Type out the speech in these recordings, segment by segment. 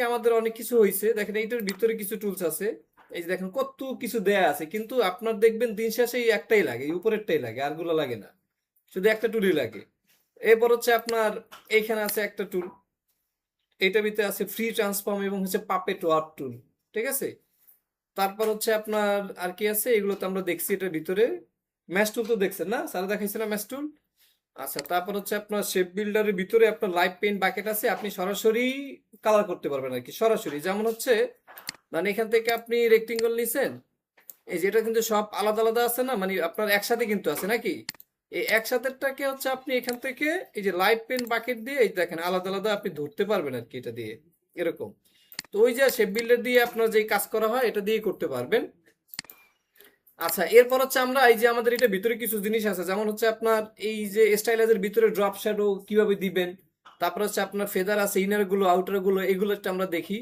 থেকে আমাদের অনেক কিছু হয়েছে। দেখেন এইটার ভিতরে কিছু টুলস আছে, এই যে দেখেন কত কিছু দেয়া আছে, কিন্তু আপনার দেখবেন দিন শেষে এই একটাই লাগে, এই উপরেরটাই লাগে, আরগুলো লাগে না, শুধু একটা টুলই লাগে। এরপর হচ্ছে আপনার এইখানে আছে একটা টুল, এটার ভিতরে আছে ফ্রি ট্রান্সফর্ম এবং হচ্ছে পাপেট ওয়ার্প টুল, ঠিক আছে। তারপর হচ্ছে আপনার আর কি আছে, এগুলো তো আমরা দেখছি এটার ভিতরে। ম্যাশ টুল তো দেখছেন না, স্যার দেখাইছিল ম্যাশ টুল। আচ্ছা, তারপর হচ্ছে আপনার শেপ বিল্ডারের ভিতরে আপনার লাইভ পেইন্ট বাকেট আছে, আপনি সরাসরি কালার করতে পারবেন আর কি, সরাসরি। যেমন হচ্ছে মানে এখান থেকে আপনি রেক্টেঙ্গল নিছেন, এই যে এটা কিন্তু সব আলাদা আলাদা আছে না, মানে আপনার একসাথে কিন্তু আছে নাকি, এই একসাথেটাকে হচ্ছে আপনি এখান থেকে এই যে লাইভ পেন বাকেট দিয়ে এই দেখেন আলাদা আলাদা আপনি ধরতে পারবেন আর কি, এটা দিয়ে এরকম। তো ওই যে শেপ বিল্ডার দিয়ে আপনার যে কাজ করা হয় এটা দিয়ে করতে পারবেন। আচ্ছা, এরপর হচ্ছে আমরা এই যে আমাদের এটা ভিতরে কিছু জিনিস আছে, যেমন হচ্ছে আপনার এই যে স্টাইলাইজের ভিতরে ড্রপ শ্যাডো কিভাবে দিবেন, তারপর হচ্ছে আপনার ফেদার আছে, ইনার গুলো আউটার গুলো, এগুলো একটা আমরা দেখি।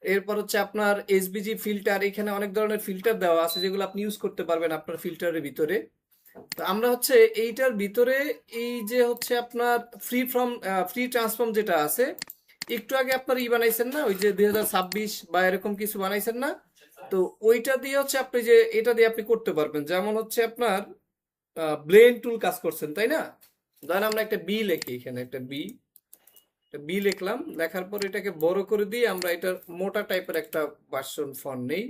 এরপর হচ্ছে আপনার এসবিজি ফিল্টার, এখানে অনেক ধরনের ফিল্টার দেওয়া আছে যেগুলো আপনি ইউজ করতে পারবেন আপনার ফিল্টারের ভিতরে। তো আমরা হচ্ছে এইটার ভিতরে এই যে হচ্ছে আপনার ফ্রি ট্রান্সফর্ম যেটা আছে, একটু আগে আপনার বানাইছেন না, ওই যে 2026 বা এরকম কিছু বানাইছেন না, তো ওইটা দিয়ে হচ্ছে আপনি যে এটা দিয়ে আপনি করতে পারবেন। যেমন হচ্ছে আপনার ব্লেন টুল কাজ করছেন, তাই না? ধরেন আমরা একটা বি লিখি, এখানে একটা বি লিখলাম, লেখার পর এটাকে বড় করে দিয়ে আমরা এটার মোটা টাইপের একটা ভার্সন ফন্ট নেই,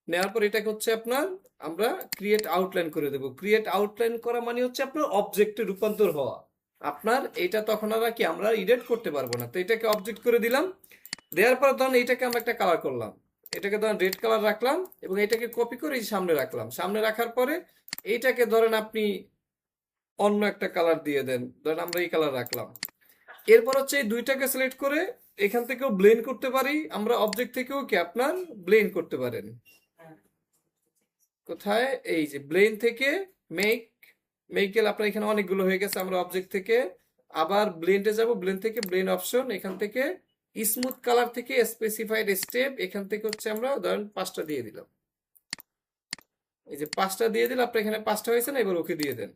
নেওয়ার পর এটাকে হচ্ছে আপনার আমরা ক্রিয়েট আউটলাইন করে দেব। ক্রিয়েট আউটলাইন করা মানে হচ্ছে আপনার অবজেক্টে রূপান্তর হওয়া। আপনার এটা তখন আর কি আমরা এডিট করতে পারবো না, তো এটাকে অবজেক্ট করে দিলাম। দেওয়ার পর ধরুন এইটাকে আমরা একটা কালার করলাম, এটাকে ধরেন রেড কালার রাখলাম, এবং এটাকে কপি করে এই সামনে রাখলাম। সামনে রাখার পরে এইটাকে ধরেন আপনি অন্য একটা কালার দিয়ে দেন, ধরেন আমরা এই কালার রাখলাম। এরপর হচ্ছে এই দুইটাকে সিলেক্ট করে এখান থেকেও ব্লেন্ড করতে পারি আমরা, অবজেক্ট থেকেও কি আপনার ব্লেন্ড করতে পারেন। কোথায়, এই যে ব্লেন থেকে মেক, মেকেল আপনার এখানে অনেকগুলো হয়ে গেছে, আমরা অবজেক্ট থেকে আবার ব্লেন্ডে যাব, ব্লেন্ড থেকে ব্লেন্ড অপশন, এখান থেকে স্মুথ কালার থেকে স্পেসিফাইড স্টেপ, এখান থেকে হচ্ছে আমরা ধরেন 5টা দিয়ে দিলাম। এই যে 5টা দিয়ে দিলে আপনার এখানে 5টা হয়েছে না, এবার ওকে দিয়ে দেন।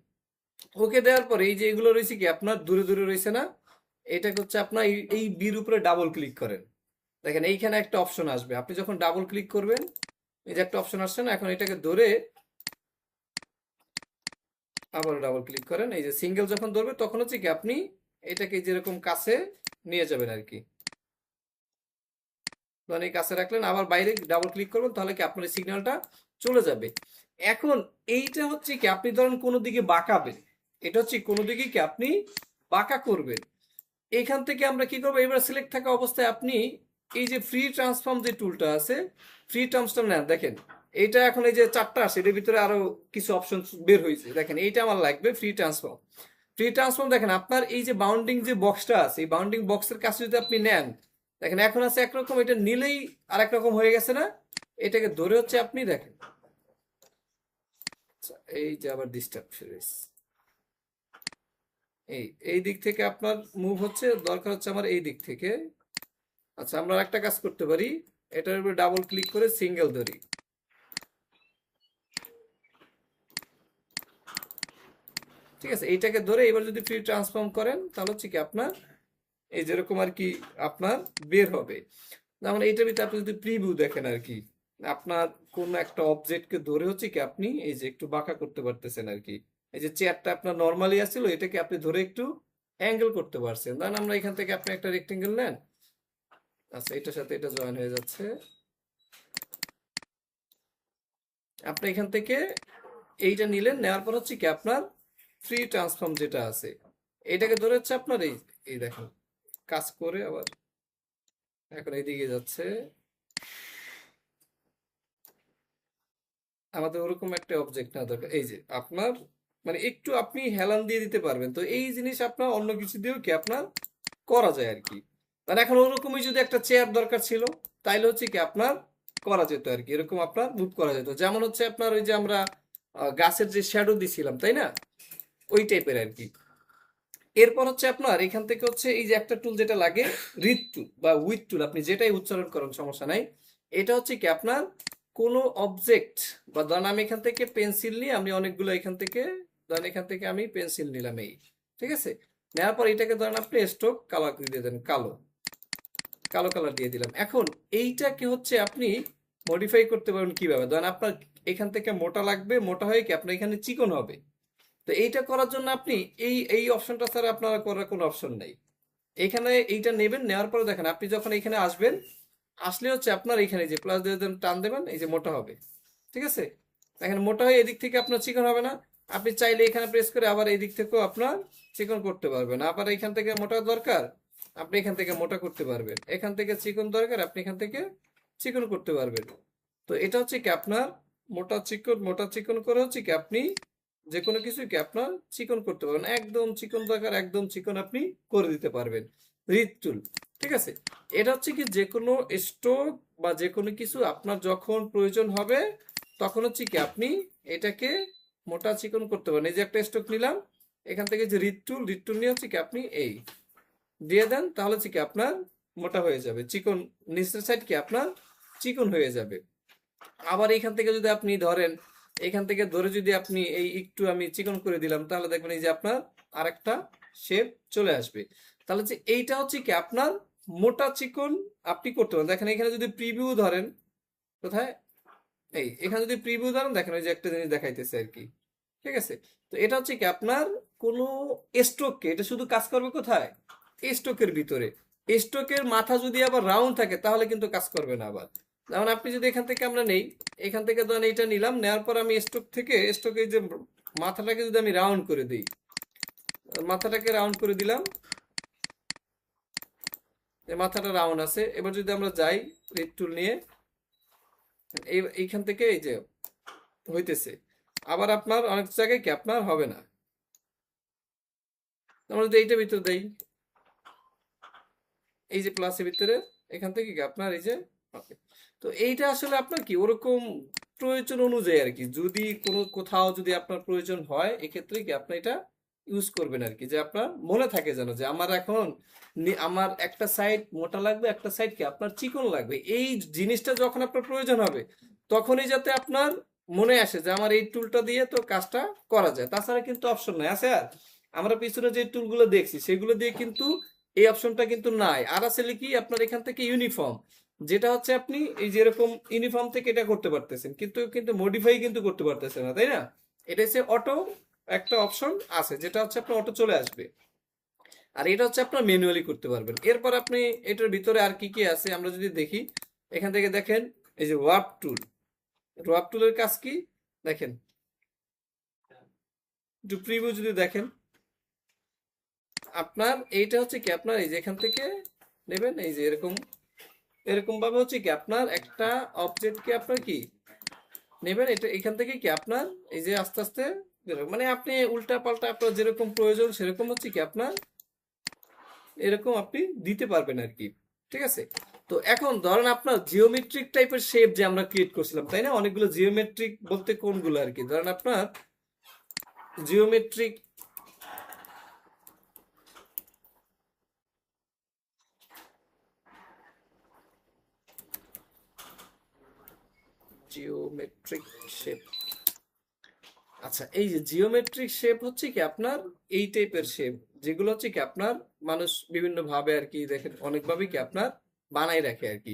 ওকে দেওয়ার পরে এই যে এগুলো রয়েছে কি আপনার দূরে দূরে রয়েছে না, এটাকে হচ্ছে আপনার এই বির উপরে ডাবল ক্লিক করেন। দেখেন এইখানে একটা অপশন আসবে, আপনি যখন ডাবল ক্লিক করবেন এই যে একটা অপশন আসছে না, এখন এটাকে ধরে আবার ডাবল ক্লিক করেন, এই যে সিঙ্গেল যখন ধরবে তখন হচ্ছে কি আপনি এটাকে যেরকম কাছে নিয়ে যাবেন আর কি, মানে এই কাছে রাখলেন, আবার বাইরে ডাবল ক্লিক করবেন, তাহলে কি আপনার সিগন্যালটা চলে যাবে। এখন এইটা হচ্ছে কি আপনি ধরেন কোনো দিকে বাঁকাবেন, এটা হচ্ছে কোনো দিকে কি আপনি বাঁকা করবেন, এখান থেকে আমরা কি করবো, এবার সিলেক্ট থাকা অবস্থায় আপনি এই যে ফ্রি ট্রান্সফর্ম যে টুলটা আছে, ফ্রি ট্রান্সফর্ম নেন, দেখেন এইটা এখন এই যে 4টা আছে, এটার ভিতরে আরো কিছু অপশন বের হয়েছে, দেখেন এইটা আমার লাগবে ফ্রি ট্রান্সফর্ম। ফ্রি ট্রান্সফর্ম দেখেন আপনার এই যে বাউন্ডিং যে বক্সটা আছে, এই বাউন্ডিং বক্সের কাছে যদি আপনি নেন, দেখেন এখন আছে একরকম, এটা নিলেই আর একরকম হয়ে গেছে না, এটাকে ধরে হচ্ছে আপনি দেখেন। আচ্ছা, এই যে আবার ডিস্টার্ব শুরু হয়েছে, এই এই দিক থেকে আপনার মুভ হচ্ছে, দরকার হচ্ছে আমার এই দিক থেকে। আচ্ছা, আমরা একটা কাজ করতে পারি, এটার উপরে ডাবল ক্লিক করে সিঙ্গেল ধরি, ঠিক আছে, এইটাকে ধরে এবার যদি ফ্রি ট্রান্সফর্ম করেন তাহলে হচ্ছে কি আপনার এই যেরকম আর কি আপনার বের হবে। যেমন এইটার ভিতরে আপনি যদি প্রিভিউ দেখেন আর কি, আপনার কোন একটা অবজেক্টকে ধরে হচ্ছে কি আপনি এই যে একটু বাঁকা করতে পারতেছেন আর কি, এই যে চেয়ারটা আপনার নর্মালি আসছিল এটাকে আপনি ধরে একটু অ্যাঙ্গেল করতে পারছেন। ধরেন আমরা এখান থেকে আপনি একটা রেক্টেঙ্গেল নেন, আচ্ছা এটার সাথে এটা জয়েন হয়ে যাচ্ছে, আপনি এখান থেকে এইটা নিলেন, নেওয়ার পর হচ্ছে কি আপনার ফ্রি ট্রান্সফর্ম যেটা আছে এটাকে ধরে হচ্ছে আপনার এই এই দেখেন কাজ করে আবার এখন এইদিকে যাচ্ছে। আমাদের ওরকম একটা অবজেক্ট না দরকার, এই যে আপনার মানে একটু আপনি হেলান দিয়ে দিতে পারবেন, তো এই জিনিস আপনার অন্য কিছু দিয়েও কি আপনার করা যায় আর কি। মানে এখন ওরকমই যদি একটা চেয়ার দরকার ছিল তাইলে হচ্ছে কি আপনার করা যেত আর কি, এরকম আপনার মুভ করা যেত। যেমন হচ্ছে আপনার ওই যে আমরা গাছের যে শ্যাডো দিছিলাম তাই না, ওই টাইপের আর কি। এরপর হচ্ছে আপনার এখান থেকে হচ্ছে এই যে একটা টুল যেটা লাগে, রিড টুল বা উইথ টুল, আপনি যেটাই উচ্চারণ করেন সমস্যা নাই। এটা হচ্ছে কি আপনার কোনো অবজেক্ট বা ধরেন আমি এখান থেকে পেন্সিল নিয়ে আমি অনেকগুলো এখান থেকে, ধরেন এখান থেকে আমি পেন্সিল নিলাম এই, ঠিক আছে, নেওয়ার পর এটাকে ধরেন আপনি স্ট্রোক কালার করে দিয়ে দেন কালো, কালো কালার দিয়ে দিলাম। এখন এইটাকে হচ্ছে আপনি মডিফাই করতে পারবেন কিভাবে, ধরেন আপনার এখান থেকে মোটা লাগবে, মোটা হয়ে কি আপনার এখানে চিকন হবে। তো এইটা করার জন্য আপনি এই এই অপশনটা ছাড়া আপনার করার কোনো অপশন নাই। এখানে এইটা নেবেন, নেওয়ার পরে দেখেন আপনি যখন এখানে আসবেন, আসলে হচ্ছে আপনার এখানে যে প্লাস দিয়ে টান দেবেন, এই যে মোটা হবে। ঠিক আছে, দেখেন মোটা হয়ে এদিক থেকে আপনার চিকন হবে না। আপনি চাইলে এখানে প্রেস করে আবার এই দিক থেকেও আপনার চিকন করতে পারবেন। আবার এখান থেকে মোটা দরকার, আপনি এখান থেকে মোটা করতে পারবেন। এখান থেকে চিকন দরকার, আপনি এখান থেকে চিকন করতে পারবেন। তো এটা হচ্ছে কি আপনার মোটা চিকন করে হচ্ছে কি আপনি যে কোনো কিছু কি আপনার চিকন করতে পারবেন। একদম চিকন দরকার, একদম চিকন আপনি করে দিতে পারবেন রিদ টুল। ঠিক আছে, এটা হচ্ছে কি যে কোনো স্ট্রোক বা যে কোনো কিছু আপনার যখন প্রয়োজন হবে তখন হচ্ছে কি আপনি এটাকে মোটা চিকন করতে পারেন। এই যে একটা স্ট্রোক নিলাম, এখান থেকে যে রিড টুল নিয়ে হচ্ছে কি আপনি এই দিয়ে দেন, তাহলে হচ্ছে কি আপনার মোটা হয়ে যাবে, চিকন নিচের সাইড কি আপনার চিকন হয়ে যাবে। আবার এখান থেকে যদি আপনি ধরেন, এখান থেকে ধরে যদি আপনি এই একটু আমি চিকন করে দিলাম, তাহলে দেখবেন এই যে আপনার আরেকটা শেপ চলে আসবে। তাহলে যে এইটা হচ্ছে কি আপনার মোটা চিকন আপনি করতে পারেন। দেখেন এখানে যদি প্রিভিউ ধরেন, কোথায় এই এখানে যদি প্রিভিউ ধরেন, দেখেন ওই যে একটা জিনিস দেখাইতেছে আর কি। ঠিক আছে, তো এটা হচ্ছে কি আপনার কোনো স্ট্রোককে, এটা শুধু কাজ করবে কোথায়, স্ট্রোকের ভিতরে। স্ট্রোকের মাথা যদি আবার রাউন্ড থাকে তাহলে কিন্তু কাজ করবে না। আবার যেমন আপনি যদি এখান থেকে আমরা নেই, এখান থেকে ধরেন এইটা নিলাম, নেওয়ার পর আমি স্ট্রোকের যে মাথাটাকে যদি আমি রাউন্ড করে দিই, মাথাটাকে রাউন্ড করে দিলাম, এই মাথাটা রাউন্ড আছে। এবার যদি আমরা যাই রিড টুল নিয়ে, এইখান থেকে এই যে হইতেছে, আবার আপনার অনেক জায়গায় কি আপনার হবে না। আমরা যদি এইটা ভিতরে দেই, এই যে প্লাসের ভিতরে, এখান থেকে কি আপনার এই যে okay। তো এইটা আসলে আপনার কি ওরকম প্রয়োজন অনুযায়ী আর কি, যদি কোনো কোথাও যদি আপনার প্রয়োজন হয় এক্ষেত্রে কি আপনি এটা ইউজ করবেন আর কি, যে আপনার মনে থাকে যেন যে আমার এখন আমার একটা সাইড মোটা লাগবে, একটা সাইড কি আপনার চিকন লাগবে। এই জিনিসটা যখন আপনার প্রয়োজন হবে তখনই যাতে আপনার মনে আসে যে আমার এই টুলটা দিয়ে তো কাজটা করা যায়। তাছাড়া কিন্তু অপশন নাই আছে। আর আমরা পিছনে যে টুলগুলো দেখছি সেগুলো দিয়ে কিন্তু এই অপশনটা কিন্তু নাই। আর আসলে কি আপনার এখান থেকে ইউনিফর্ম, যেটা হচ্ছে আপনি এই যেরকম ইউনিফর্ম থেকে এটা করতে পারতেছেন, কিন্তু কিন্তু মডিফাই কিন্তু করতে পারতেছেন না, তাই না। এটা হচ্ছে অটো, একটা অপশন আছে যেটা হচ্ছে আপনার অটো চলে আসবে, আর এটা হচ্ছে আপনার ম্যানুয়ালি করতে পারবেন। এরপর আপনি এটার ভিতরে আর কি কি আছে আমরা যদি দেখি, এখান থেকে দেখেন এই যে ওয়ার্প টুল। ওয়ার্প টুলের কাজ কি দেখেন, একটু প্রিভিউ যদি দেখেন, আপনার এইটা হচ্ছে কি আপনার এই যে এখান থেকে নেবেন, এই যে এরকম এরকম ভাবে হচ্ছে কি আপনার একটা অবজেক্টকে আপনার কি নেবেন, এটা এখান থেকে কি আপনার এই যে আস্তে আস্তে মানে আপনি উল্টা পাল্টা আপনার যেরকম প্রয়োজন সেরকম হচ্ছে কি আপনার এরকম আপনি দিতে পারবেন আর কি। ঠিক আছে, তো এখন ধরেন আপনার জিওমেট্রিক টাইপের শেপ যে আমরা ক্রিয়েট করছিলাম, তাই না, অনেকগুলো জিওমেট্রিক বলতে কোনগুলো আর কি, ধরেন আপনার জিওমেট্রিক জিওমেট্রিক শেপ। আচ্ছা, এই যে জিওমেট্রিক শেপ হচ্ছে কি আপনার এই টাইপের শেপ, যেগুলো হচ্ছে কি আপনার মানুষ বিভিন্ন ভাবে আর কি দেখেন অনেকভাবে কি আপনার বানাই রাখে আর কি।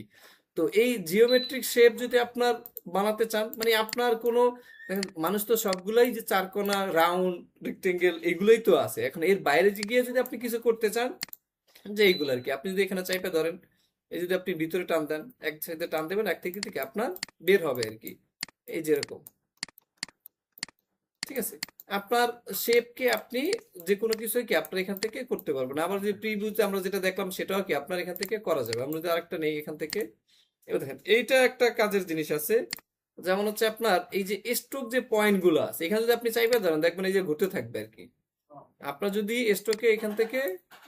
তো এই জিওমেট্রিক শেপ যদি আপনার বানাতে চান, মানে আপনার কোনো দেখেন মানুষ তো সবগুলাই যে চারকোনা রাউন্ড রেক্টেঙ্গেল এগুলোই তো আছে, এখন এর বাইরে গিয়ে যদি আপনি কিছু করতে চান, যে এইগুলো আর কি আপনি যদি এখানে চাইপে ধরেন, এই যদি আপনি ভিতরে টান দেন, এক সাইডে টান দেবেন, এক থেকে থেকে আপনার বের হবে আর কি, এই যেরকম। ঠিক আছে, আপনার শেপকে আপনি যে কোনো কিছুই কি আপনার এখান থেকে করতে পারবেন। আবার যে প্রিভিউতে আমরা যেটা দেখলাম সেটাও কি আপনার এখান থেকে করা যাবে। আমরা যদি আরেকটা নেই এখান থেকে, এবার দেখেন এইটা একটা কাজের জিনিস আছে, যেমন হচ্ছে আপনার এই যে স্ট্রোক যে পয়েন্ট গুলো আছে, এখানে যদি আপনি চাইবে ধরেন দেখবেন এই যে ঘুরতে থাকবে আর কি। আপনার যদি স্ট্রোকে এখান থেকে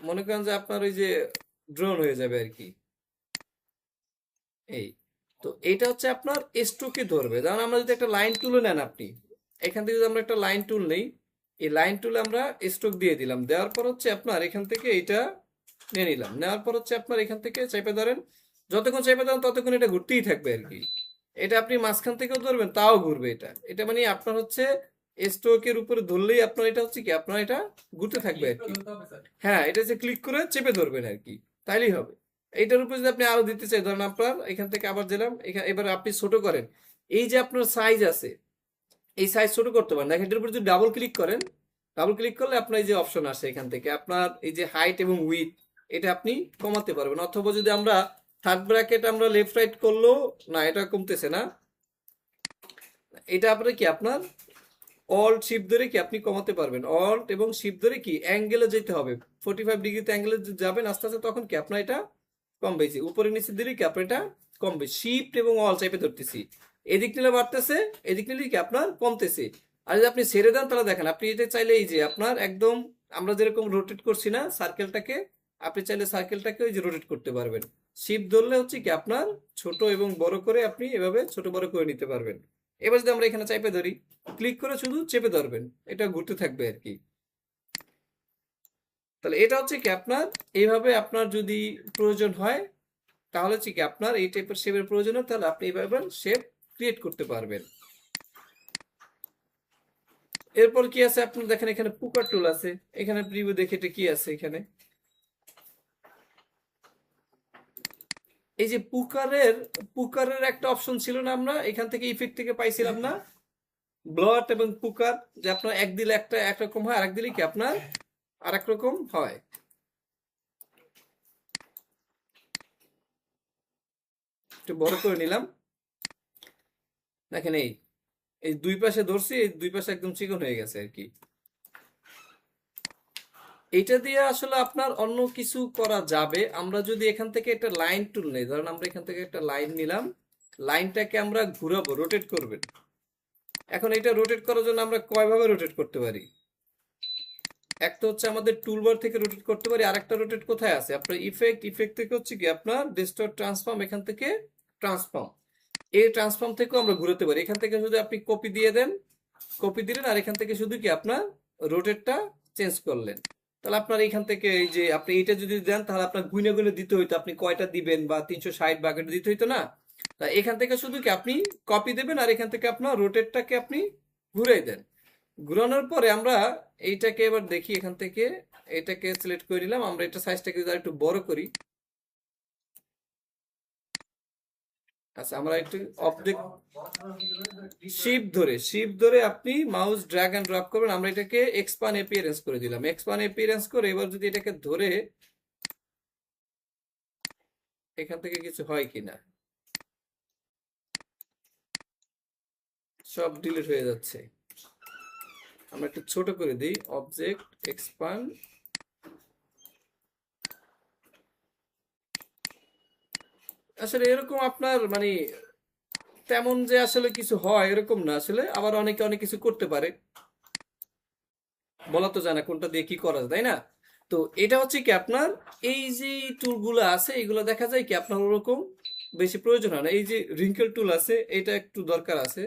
মনে করেন যে আপনার ওই যে ড্রোন হয়ে যাবে আর কি, এই। তো এটা হচ্ছে আপনার স্ট্রোকে ধরবে। যেমন আমরা যদি একটা লাইন টুলে নেন, আপনি এখান থেকে যদি আমরা একটা লাইন টুল নেই, এই লাইন টুলে আমরা স্ট্রোক দিয়ে দিলাম, দেওয়ার পর হচ্ছে আপনার এখান থেকে এটা নিয়ে নিলাম, নেওয়ার পর হচ্ছে আপনার এখান থেকে চেপে ধরেন, যতক্ষণ চেপে ধরেন ততক্ষণ এটা ঘুরতেই থাকবে আর কি। এটা আপনি মাঝখান থেকেও ধরবেন তাও ঘুরবে। এটা এটা মানে আপনার হচ্ছে স্ট্রোকের উপরে ধরলেই আপনার এটা হচ্ছে কি আপনার এটা ঘুরতে থাকবে আর কি। হ্যাঁ, এটা যে ক্লিক করে চেপে ধরবেন আর কি, তাইলেই হবে। এইটার উপর যদি আপনি আরো দিতে চাই, ধরেন আপনার এখান থেকে আবার দিলাম, এবার আপনি ছোট করেন। এই যে আপনার সাইজ আছে, এই সাইজ ছোট করতে পারেন। দেখেন এটার উপর যদি ডাবল ক্লিক করেন, ডাবল ক্লিক করলে আপনার এই যে অপশন আসে, এখান থেকে আপনার এই যে হাইট এবং উইথ, এটা আপনি কমাতে পারবেন। অথবা যদি আমরা থার্ড ব্র্যাকেট আমরা লেফট রাইট করলেও না, এটা কমতেছে না। এটা আপনার কি আপনার অল্ট শিফট ধরে কি আপনি কমাতে পারবেন। অল্ট এবং শিফট ধরে কি অ্যাঙ্গেলে যেতে হবে, 45 ডিগ্রিতে অ্যাঙ্গেলে যাবেন আস্তে আস্তে, তখন কি আপনার এটা কমবে। যে উপরে নিচে দিলে কি আপনার এটা কমবে। শিফট এবং অল চাইপে ধরতেছি, এদিক নিলে বাড়তেছে, এদিক নিলে কি আপনার কমতেছে। আর যদি আপনি ছেড়ে দেন তাহলে দেখেন, আপনি এটা চাইলে এই যে আপনার একদম আমরা যেরকম রোটেট করছি না সার্কেলটাকে, আপনি চাইলে সার্কেলটাকে ওই যে রোটেট করতে পারবেন। শিফট ধরলে হচ্ছে কি আপনার ছোট এবং বড় করে আপনি এভাবে ছোট বড় করে নিতে পারবেন। এবার যদি আমরা এখানে চাইপে ধরি, ক্লিক করে শুধু চেপে ধরবেন, এটা ঘুরতে থাকবে আর কি। তাহলে এটা হচ্ছে কি আপনার এইভাবে আপনার যদি প্রয়োজন হয়, তাহলে হচ্ছে কি আপনার এই টাইপের শেপের প্রয়োজন হয়, তাহলে আপনি এইভাবে শেপ ক্রিয়েট করতে পারবেন। এরপর কি আছে আপনার দেখেন, এখানে পুকার টুল আছে। এখানে প্রিভিউ দেখে এটা কি আছে এখানে, এই যে পুকারের একটা অপশন ছিল না, আমরা এখান থেকে ইফেক্ট থেকে পাইছিলাম না, ব্লট এবং পুকার, যে আপনার এক দিলে একটা একরকম হয়, আরেক দিলে কি আপনার আরেক রকম হয়। একটু বড় করে নিলাম। দেখেন এই এই দুই পাশে ধরছি, এই দুই পাশে একদম চিকন হয়ে গেছে আর কি। এটা দিয়ে আসলে আপনার অন্য কিছু করা যাবে। আমরা যদি এখান থেকে একটা লাইন টুল নেই, ধরেন আমরা এখান থেকে একটা লাইন নিলাম, লাইনটাকে আমরা ঘুরাবো, রোটেট করবেন। এখন এটা রোটেট করার জন্য আমরা কয়ভাবে রোটেট করতে পারি। একটা হচ্ছে আমাদের টুলবার থেকে রোটেট করতে পারি, আরেকটা রোটেট কোথায় আছে আপনার ইফেক্ট থেকে হচ্ছে কি আপনার ডিস্টর্ট ট্রান্সফর্ম, এখান থেকে ট্রান্সফর্ম, এই ট্রান্সফর্ম থেকেও আমরা ঘুরাতে পারি। এখান থেকে যদি আপনি কপি দিয়ে দেন, কপি দিলেন, আর এখান থেকে শুধু কি আপনার রোটেটটা চেঞ্জ করলেন, তাহলে আপনার এখান থেকে এই যে আপনি এটা যদি দেন, তাহলে আপনার গুনে গুনে দিতে হইতো, আপনি কয়টা দিবেন বা 360 বাকেট দিতে হইতো না। তা এখান থেকে শুধু কি আপনি কপি দেবেন, আর এখান থেকে আপনার রোটেটটাকে আপনি ঘুরাই দেন। ঘুরানোর পরে আমরা এইটাকে এবার দেখি, এখান থেকে এটাকে সিলেক্ট করে নিলাম। আমরা এটা সাইজটাকে যদি একটু বড় করি, আচ্ছা আমরা একটু অবজেক্ট শিফট ধরে আপনি মাউস ড্র্যাগ এন্ড ড্রপ করবেন। আমরা এটাকে এক্সপান্ড অ্যাপিয়ারেন্স করে দিলাম। এক্সপান্ড অ্যাপিয়ারেন্স করে এবার যদি এটাকে ধরে এখান থেকে কিছু হয় কিনা, সব ডিলিট হয়ে যাচ্ছে। আমরা একটু ছোট করে দিই, অবজেক্ট এক্সপান্ড। আসলে এরকম আপনার মানে তেমন যে আসলে কিছু হয় এরকম না, আসলে আবার অনেকে অনেক কিছু করতে পারে, বলা তো যায় না কোনটা দিয়ে কি করা যায়, তাই না? তো এটা হচ্ছে কি আপনার এই যে টুলগুলো আছে, এগুলো দেখা যায় কি আপনার ওরকম বেশি প্রয়োজন হয় না। এই যে রিঙ্কেল টুল আছে, এটা একটু দরকার আছে,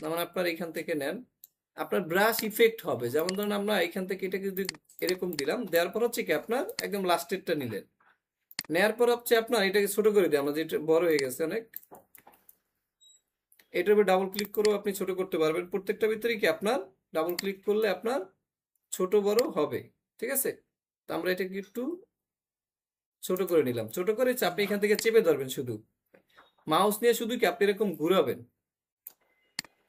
যেমন আপনার এখান থেকে নেন, আপনার ব্রাশ ইফেক্ট হবে। যেমন ধরুন আমরা এখান থেকে এটাকে যদি এরকম দিলাম, দেওয়ার পর হচ্ছে কি আপনার একদম লাস্টেরটা নিলেন, নেয়ার পর হচ্ছে আপনার এটাকে ছোট করে দিই আমরা, যেটা বড় হয়ে গেছে অনেক, এটার উপর ডাবল ক্লিক করেও আপনি ছোট করতে পারবেন। প্রত্যেকটা ভিতরে কি আপনার ডাবল ক্লিক করলে আপনার ছোট বড় হবে, ঠিক আছে? তো আমরা এটাকে একটু ছোট করে নিলাম। ছোট করে আপনি এখান থেকে চেপে ধরবেন, শুধু মাউস নিয়ে শুধু কি আপনি এরকম ঘুরাবেন,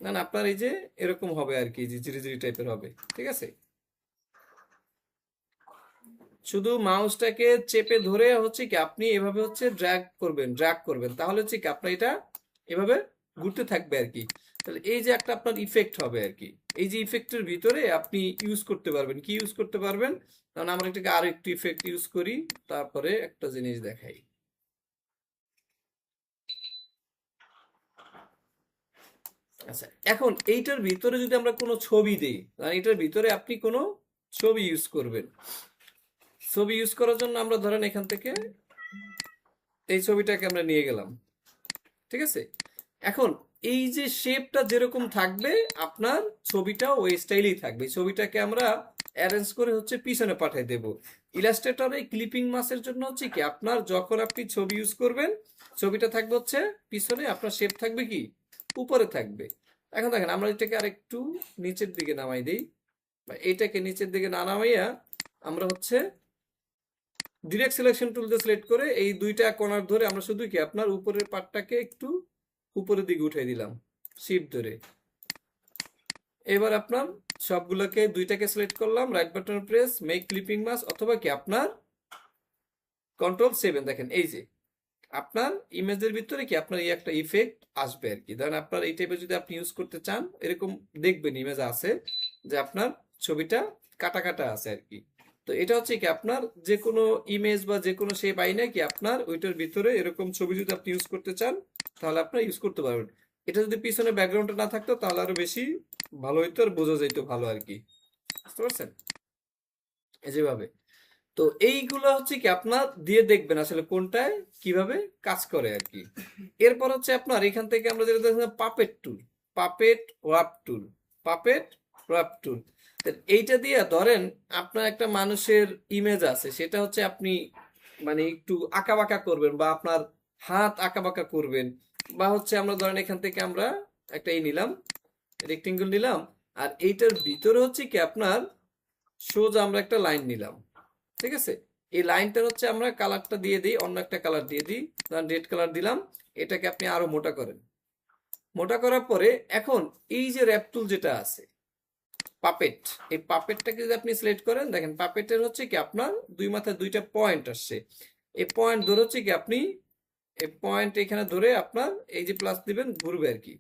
না না আপনার এই যে এরকম হবে আর কি, যে জিরি জিরি টাইপের হবে, ঠিক আছে? শুধু মাউসটাকে চেপে ধরে হচ্ছে কি আপনি এভাবে হচ্ছে ড্র্যাগ করবেন, তাহলে হচ্ছে কি আপনার এটা এভাবে ঘুরতে থাকবে আর কি। তাহলে এই যে একটা আপনার ইফেক্ট হবে আর কি। এই যে ইফেক্টের ভিতরে আপনি ইউজ করতে পারবেন, কি ইউজ করতে পারবেন, কারণ আমরা এটাকে আরো একটু ইফেক্ট ইউজ করি, তারপরে একটা জিনিস দেখাই। আচ্ছা, এখন এইটার ভিতরে যদি আমরা কোনো ছবি দিই, কারণ এটার ভিতরে আপনি কোনো ছবি ইউজ করবেন, ছবি ইউজ করার জন্য আমরা ধরেন এখান থেকে এই ছবিটাকে আমরা নিয়ে গেলাম, ঠিক আছে? এখন এই যে শেপটা যেরকম থাকবে, আপনার ছবিটাও ওই স্টাইলেই থাকবে। ছবিটাকে আমরা অ্যারেঞ্জ করে হচ্ছে পিছনে পাঠিয়ে দেব। ইলাস্ট্রেটরে ক্লিপিং মাসের জন্য হচ্ছে কি আপনার যখন আপনি ছবি ইউজ করবেন, ছবিটা থাকবে হচ্ছে পিছনে, আপনার শেপ থাকবে কি উপরে থাকবে। এখন দেখেন আমরা এটাকে আরেকটু নিচের দিকে নামাই দিই, বা এইটাকে নিচের দিকে না নামাইয়া আমরা হচ্ছে ডিরেক্ট সিলেকশন টুল দিয়ে সিলেক্ট করে এই দুইটা কর্নার ধরে আমরা শুধু কি আপনার উপরের পার্টটাকে একটু উপরের দিকে উঠিয়ে দিলাম শিফট ধরে। এবার আপনার সবগুলোকে দুইটাকে সিলেক্ট করলাম, right button press, make clipping mask, অথবা কি আপনার কন্ট্রোল 7। দেখেন এই যে আপনার ইমেজের ভিতরে কি আপনার এই একটা ইফেক্ট আসবে আর কি। ধরেন আপনার এই টাইপের যদি আপনি ইউজ করতে চান, এরকম দেখবেন ইমেজ আছে যে আপনার ছবিটা কাটা কাটা আছে আর কি। তো এটা হচ্ছে কি আপনার যে কোনো ইমেজ বা যে কোনো শেপ আইনে কি আপনার ওইটার ভিতরে এরকম ছবি যদি আপনি ইউজ করতে চান তাহলে আপনার ইউজ করতে পারবেন। এটা যদি পিছনে ব্যাকগ্রাউন্ডটা না থাকতো তাহলে আরো বেশি ভালো হইতো আর বোঝা যাইতো ভালো আর কি। বুঝতে পারছেন? এই যেভাবে। তো এইগুলো হচ্ছে কি আপনার দিয়ে দেখবেন আসলে কোনটায় কিভাবে কাজ করে আর কি। এরপর হচ্ছে আপনার এখান থেকে আমরা যেটা দেখলাম পাপেট টুল, পাপেট ওয়ার্প টুল, পাপেট ওয়ার্প টুল। এইটা দিয়ে ধরেন আপনার একটা মানুষের ইমেজ আছে, সেটা হচ্ছে আপনি মানে একটু আঁকা বাঁকা করবেন বা আপনার হাত আঁকা বাঁকা করবেন, বা হচ্ছে আমরা ধরেন এখান থেকে আমরা একটা নিলাম, রেক্টেঙ্গল নিলাম, আর এইটার ভিতরে হচ্ছে কি আপনার সোজা আমরা একটা লাইন নিলাম। ঠিক আছে, এই লাইনটার হচ্ছে আমরা কালারটা দিয়ে দিই, অন্য একটা কালার দিয়ে দিই, রেড কালার দিলাম। এটাকে আপনি আরো মোটা করেন, মোটা করার পরে এখন এই যে র্যাপ টুল যেটা আছে পাপেট, এই পাপেটটাকে যদি আপনি সিলেক্ট করেন, দেখেন পাপেটের হচ্ছে কি আপনার দুই মাথায় দুইটা পয়েন্ট আসছে। এই পয়েন্ট ধরে হচ্ছে কি আপনি এই পয়েন্ট এখানে ধরে আপনার এই যে প্লাস দিবেন ঘুরবে আর কি।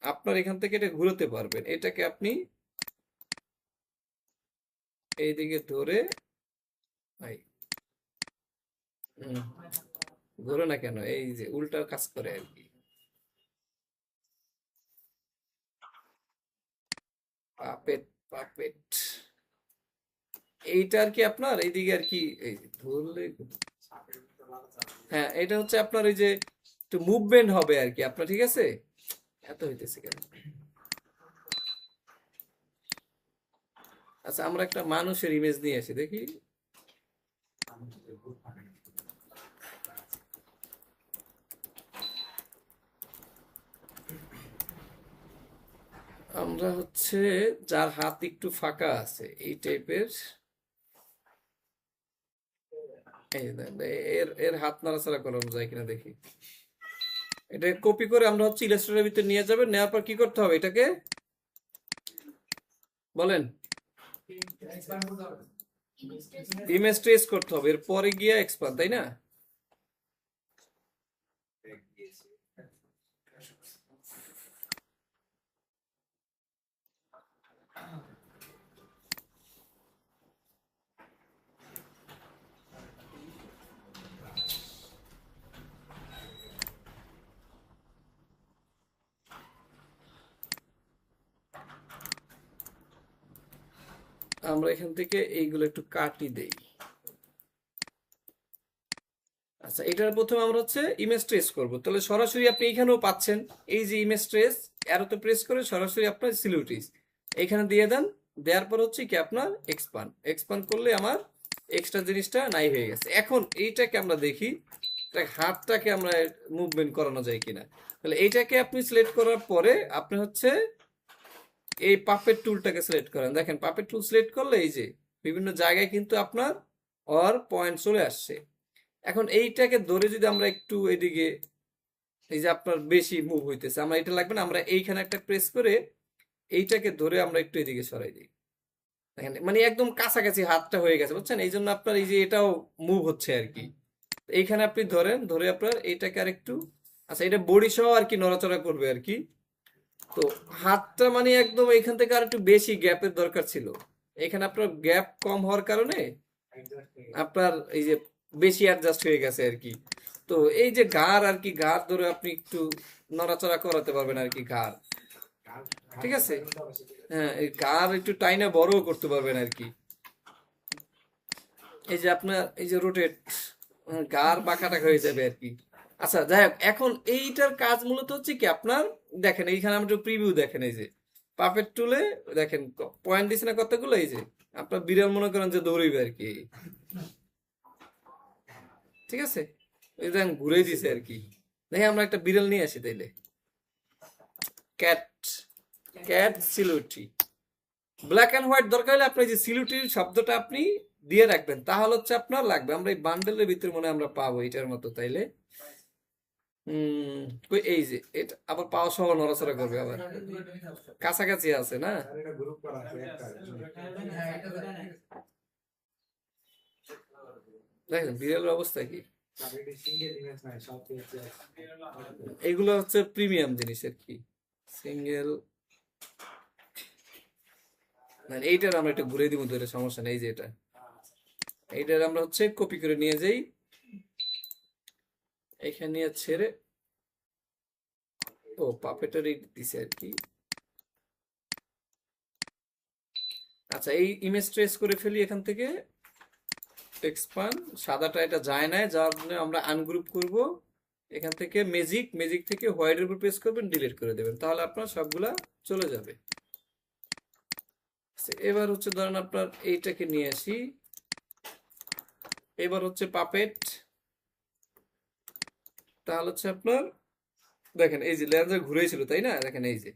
আপনার এখান থেকে এটা ঘুরতে পারবেন, এটাকে আপনি এইদিকে ধরে ঘুরে না কেন, এই যে উল্টা কাজ করে আর কি। পাপেট, পাপেট এইটা আর কি আপনার এইদিকে আর কি এই যে ধরলে, হ্যাঁ এটা হচ্ছে আপনার ওই যে একটু মুভমেন্ট হবে আর কি আপনার। ঠিক আছে, এত হইতেছে কেন? আচ্ছা আমরা একটা মানুষের ইমেজ নিয়ে আসি দেখি। আমরা হচ্ছে যার হাত একটু ফাঁকা আছে এই টাইপের, এই দেন, এর এর হাত নাড়াচাড়া করানো যায় কিনা দেখি। এটা কপি করে আমরা হচ্ছে ইলাস্ট্রেটরের ভিতরে নিয়ে যাবেন, নেওয়ার পর কি করতে হবে এটাকে বলেন, ইমেজ ট্রেস করতে হবে, এরপরে গিয়ে এক্সপান্ড, তাই না? আমরা এখান থেকে এইগুলো একটু কাটি দেই। আচ্ছা এটার প্রথমে আমরা হচ্ছে ইমেজ ট্রেস করব, তাহলে সরাসরি আপনি এখানেও পাচ্ছেন এই যে ইমেজ ট্রেস, অ্যারোতে প্রেস করে সরাসরি আপনার সিলিউটিস এখানে দিয়ে দেন। দেওয়ার পর হচ্ছে কি আপনার এক্সপান্ড, এক্সপান্ড করলে আমার এক্সট্রা জিনিসটা নাই হয়ে গেছে। এখন এইটাকে আমরা দেখি হাতটাকে আমরা মুভমেন্ট করানো যায় কিনা। তাহলে এইটাকে আপনি সিলেক্ট করার পরে আপনি হচ্ছে এই পাপেট টুলটাকে সিলেক্ট করেন। দেখেন পাপেট টুল সিলেক্ট করলে এই যে বিভিন্ন জায়গায় কিন্তু আপনার অর পয়েন্ট চলে আসছে। এখন এইটাকে ধরে যদি আমরা একটু এদিকে, এই যে আপনার বেশি মুভ হইতেছে, আমরা এটা লাগবে না, আমরা এইখানে একটা প্রেস করে এইটাকে ধরে আমরা একটু এদিকে সরাই দিই। দেখেন মানে একদম কাছাকাছি হাতটা হয়ে গেছে, বুঝছেন? এই জন্য আপনার এই যে এটাও মুভ হচ্ছে আর কি। এইখানে আপনি ধরেন, ধরে আপনার এইটাকে আর একটু, আচ্ছা এটা বডি সহ আর কি নড়াচড়া করবে আর কি। তো হাতটা মানে একদম এখান থেকে আর একটু বেশি গ্যাপের দরকার ছিল, এখানে আপনার গ্যাপ কম হওয়ার কারণে আপনার এই যে বেশি অ্যাডজাস্ট হয়ে গেছে আর কি। তো এই যে ঘাড় আর কি, ঘাড় ধরে আপনি একটু নড়াচড়া করাতে পারবেন আর কি ঘাড়। ঠিক আছে, হ্যাঁ এই ঘাড় একটু টাইনা বড়ও করতে পারবেন আর কি। এই যে আপনার এই যে রোটেট, ঘাড় বাঁকাটাকা হয়ে যাবে আর কি। আচ্ছা যাই হোক, এখন এইটার কাজ মূলত হচ্ছে কি আপনার, দেখেন এইখানে আমরা প্রিভিউ দেখেন, এই যে পাপেট টুলে দেখেন পয়েন্ট দিছে না কতগুলো, এই যে আপনার বিড়াল মনে করেন যে দৌড়ইবে আর কি। ঠিক আছে, এই দেখেন ঘুরে দিছে আর কি। দেখি আমরা একটা বিড়াল নিয়ে আসি তাইলে, cat, cat silhouette. Black and white দরকার হলে আপনি যে সিলুটির শব্দটা আপনি দিয়ে রাখবেন, তাহলে হচ্ছে আপনার লাগবে। আমরা এই বান্ডেলের ভিতরে মনে হয় আমরা পাবো এটার মতো, তাইলে কই এই যে এটা আবার পাওয়া সহ নড়াচড়া করবে আবার, কাছাকাছি আছে না? দেখেন বিড়ালের অবস্থা কি। এগুলো হচ্ছে প্রিমিয়াম জিনিস আর কি, সিঙ্গেল। মানে এইটার আমরা একটু ঘুরে দিব, ধরে সমস্যা নেই। এই যে এটা, এইটার আমরা হচ্ছে কপি করে নিয়ে যাই এখানে, নিয়ে ছেড়ে, ও পাপেটারি দিছে আর কি। আচ্ছা, এই ইমেজ ট্রেস করে ফেলি এখান থেকে, এক্সপান্ড, সাদাটা এটা যায় না, যার জন্য আমরা আনগ্রুপ করব। এখান থেকে ম্যাজিক, ম্যাজিক থেকে হোয়াইটের উপর প্রেস করবেন, ডিলিট করে দেবেন, তাহলে আপনার সবগুলা চলে যাবে। আচ্ছা, এবার হচ্ছে ধরেন আপনার এইটাকে নিয়ে আসি, এবার হচ্ছে পাপেট, তাহলে হচ্ছে আপনার দেখেন এই যে লেন্সটা ঘুরেছিল তাই না, দেখেন এই যে,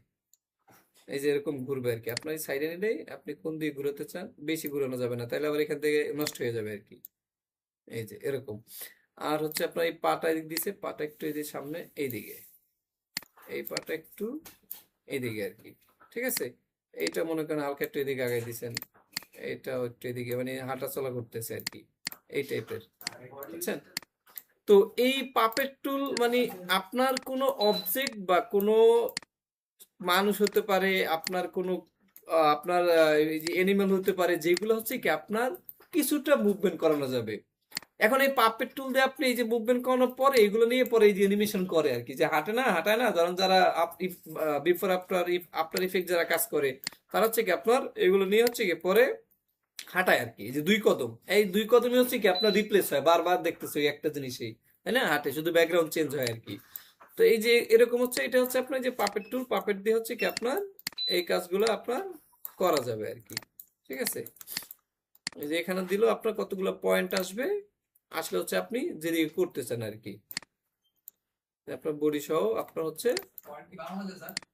এই যে এরকম ঘুরবে আর কি। আপনার এই সাইডে নিলেই আপনি কোন দিকে ঘুরাতে চান, বেশি ঘুরানো যাবে না, তাহলে আবার এখান থেকে নষ্ট হয়ে যাবে আর কি। এই যে এরকম। আর হচ্ছে আপনার এই পাটা এদিক দিছে, পাটা একটু এই যে সামনে এইদিকে, এই পাটা একটু এইদিকে আর কি, ঠিক আছে। এইটা মনে করেন হালকা একটু এদিকে আগাই দিছেন, এইটাও একটু এদিকে, মানে হাঁটা চলা করতেছে আর কি, এই টাইপের, বুঝছেন? তো এই পাপেট টুল মানে আপনার কোনো অবজেক্ট বা কোনো মানুষ হতে পারে, আপনার কোনো আপনার এই যে এনিমেল হতে পারে, যেগুলো হচ্ছে কি আপনার কিছুটা মুভমেন্ট করানো যাবে। এখন এই পাপেট টুল দিয়ে আপনি এই যে মুভমেন্ট করানোর পরে এগুলো নিয়ে পরে এই যে অ্যানিমেশন করে আর কি, যে হাঁটে না, হাঁটায় না, ধরেন যারা বিফোর আফটার আফটার ইফেক্ট যারা কাজ করে, তারা হচ্ছে কি আপনার এগুলো নিয়ে হচ্ছে কি পরে হাঁটায় আর কি। এই যে দুই কদম, এই দুই কদমই হচ্ছে কি আপনার রিপ্লেস হয়, বারবার দেখতেছে ওই একটা জিনিসই, তাই না? হাঁটে, শুধু ব্যাকগ্রাউন্ড চেঞ্জ হয় আর কি। তো এই যে এরকম হচ্ছে, এটা হচ্ছে আপনার যে পাপেট টুল, পাপেট দিয়ে হচ্ছে কি আপনার এই কাজগুলো আপনার করা যাবে আর কি, ঠিক আছে। এই যে এখানে দিল আপনার কতগুলো পয়েন্ট আসবে, আসলে হচ্ছে আপনি যেদিকে করতে চান আর কি, আপনার বডি সহ আপনার হচ্ছে,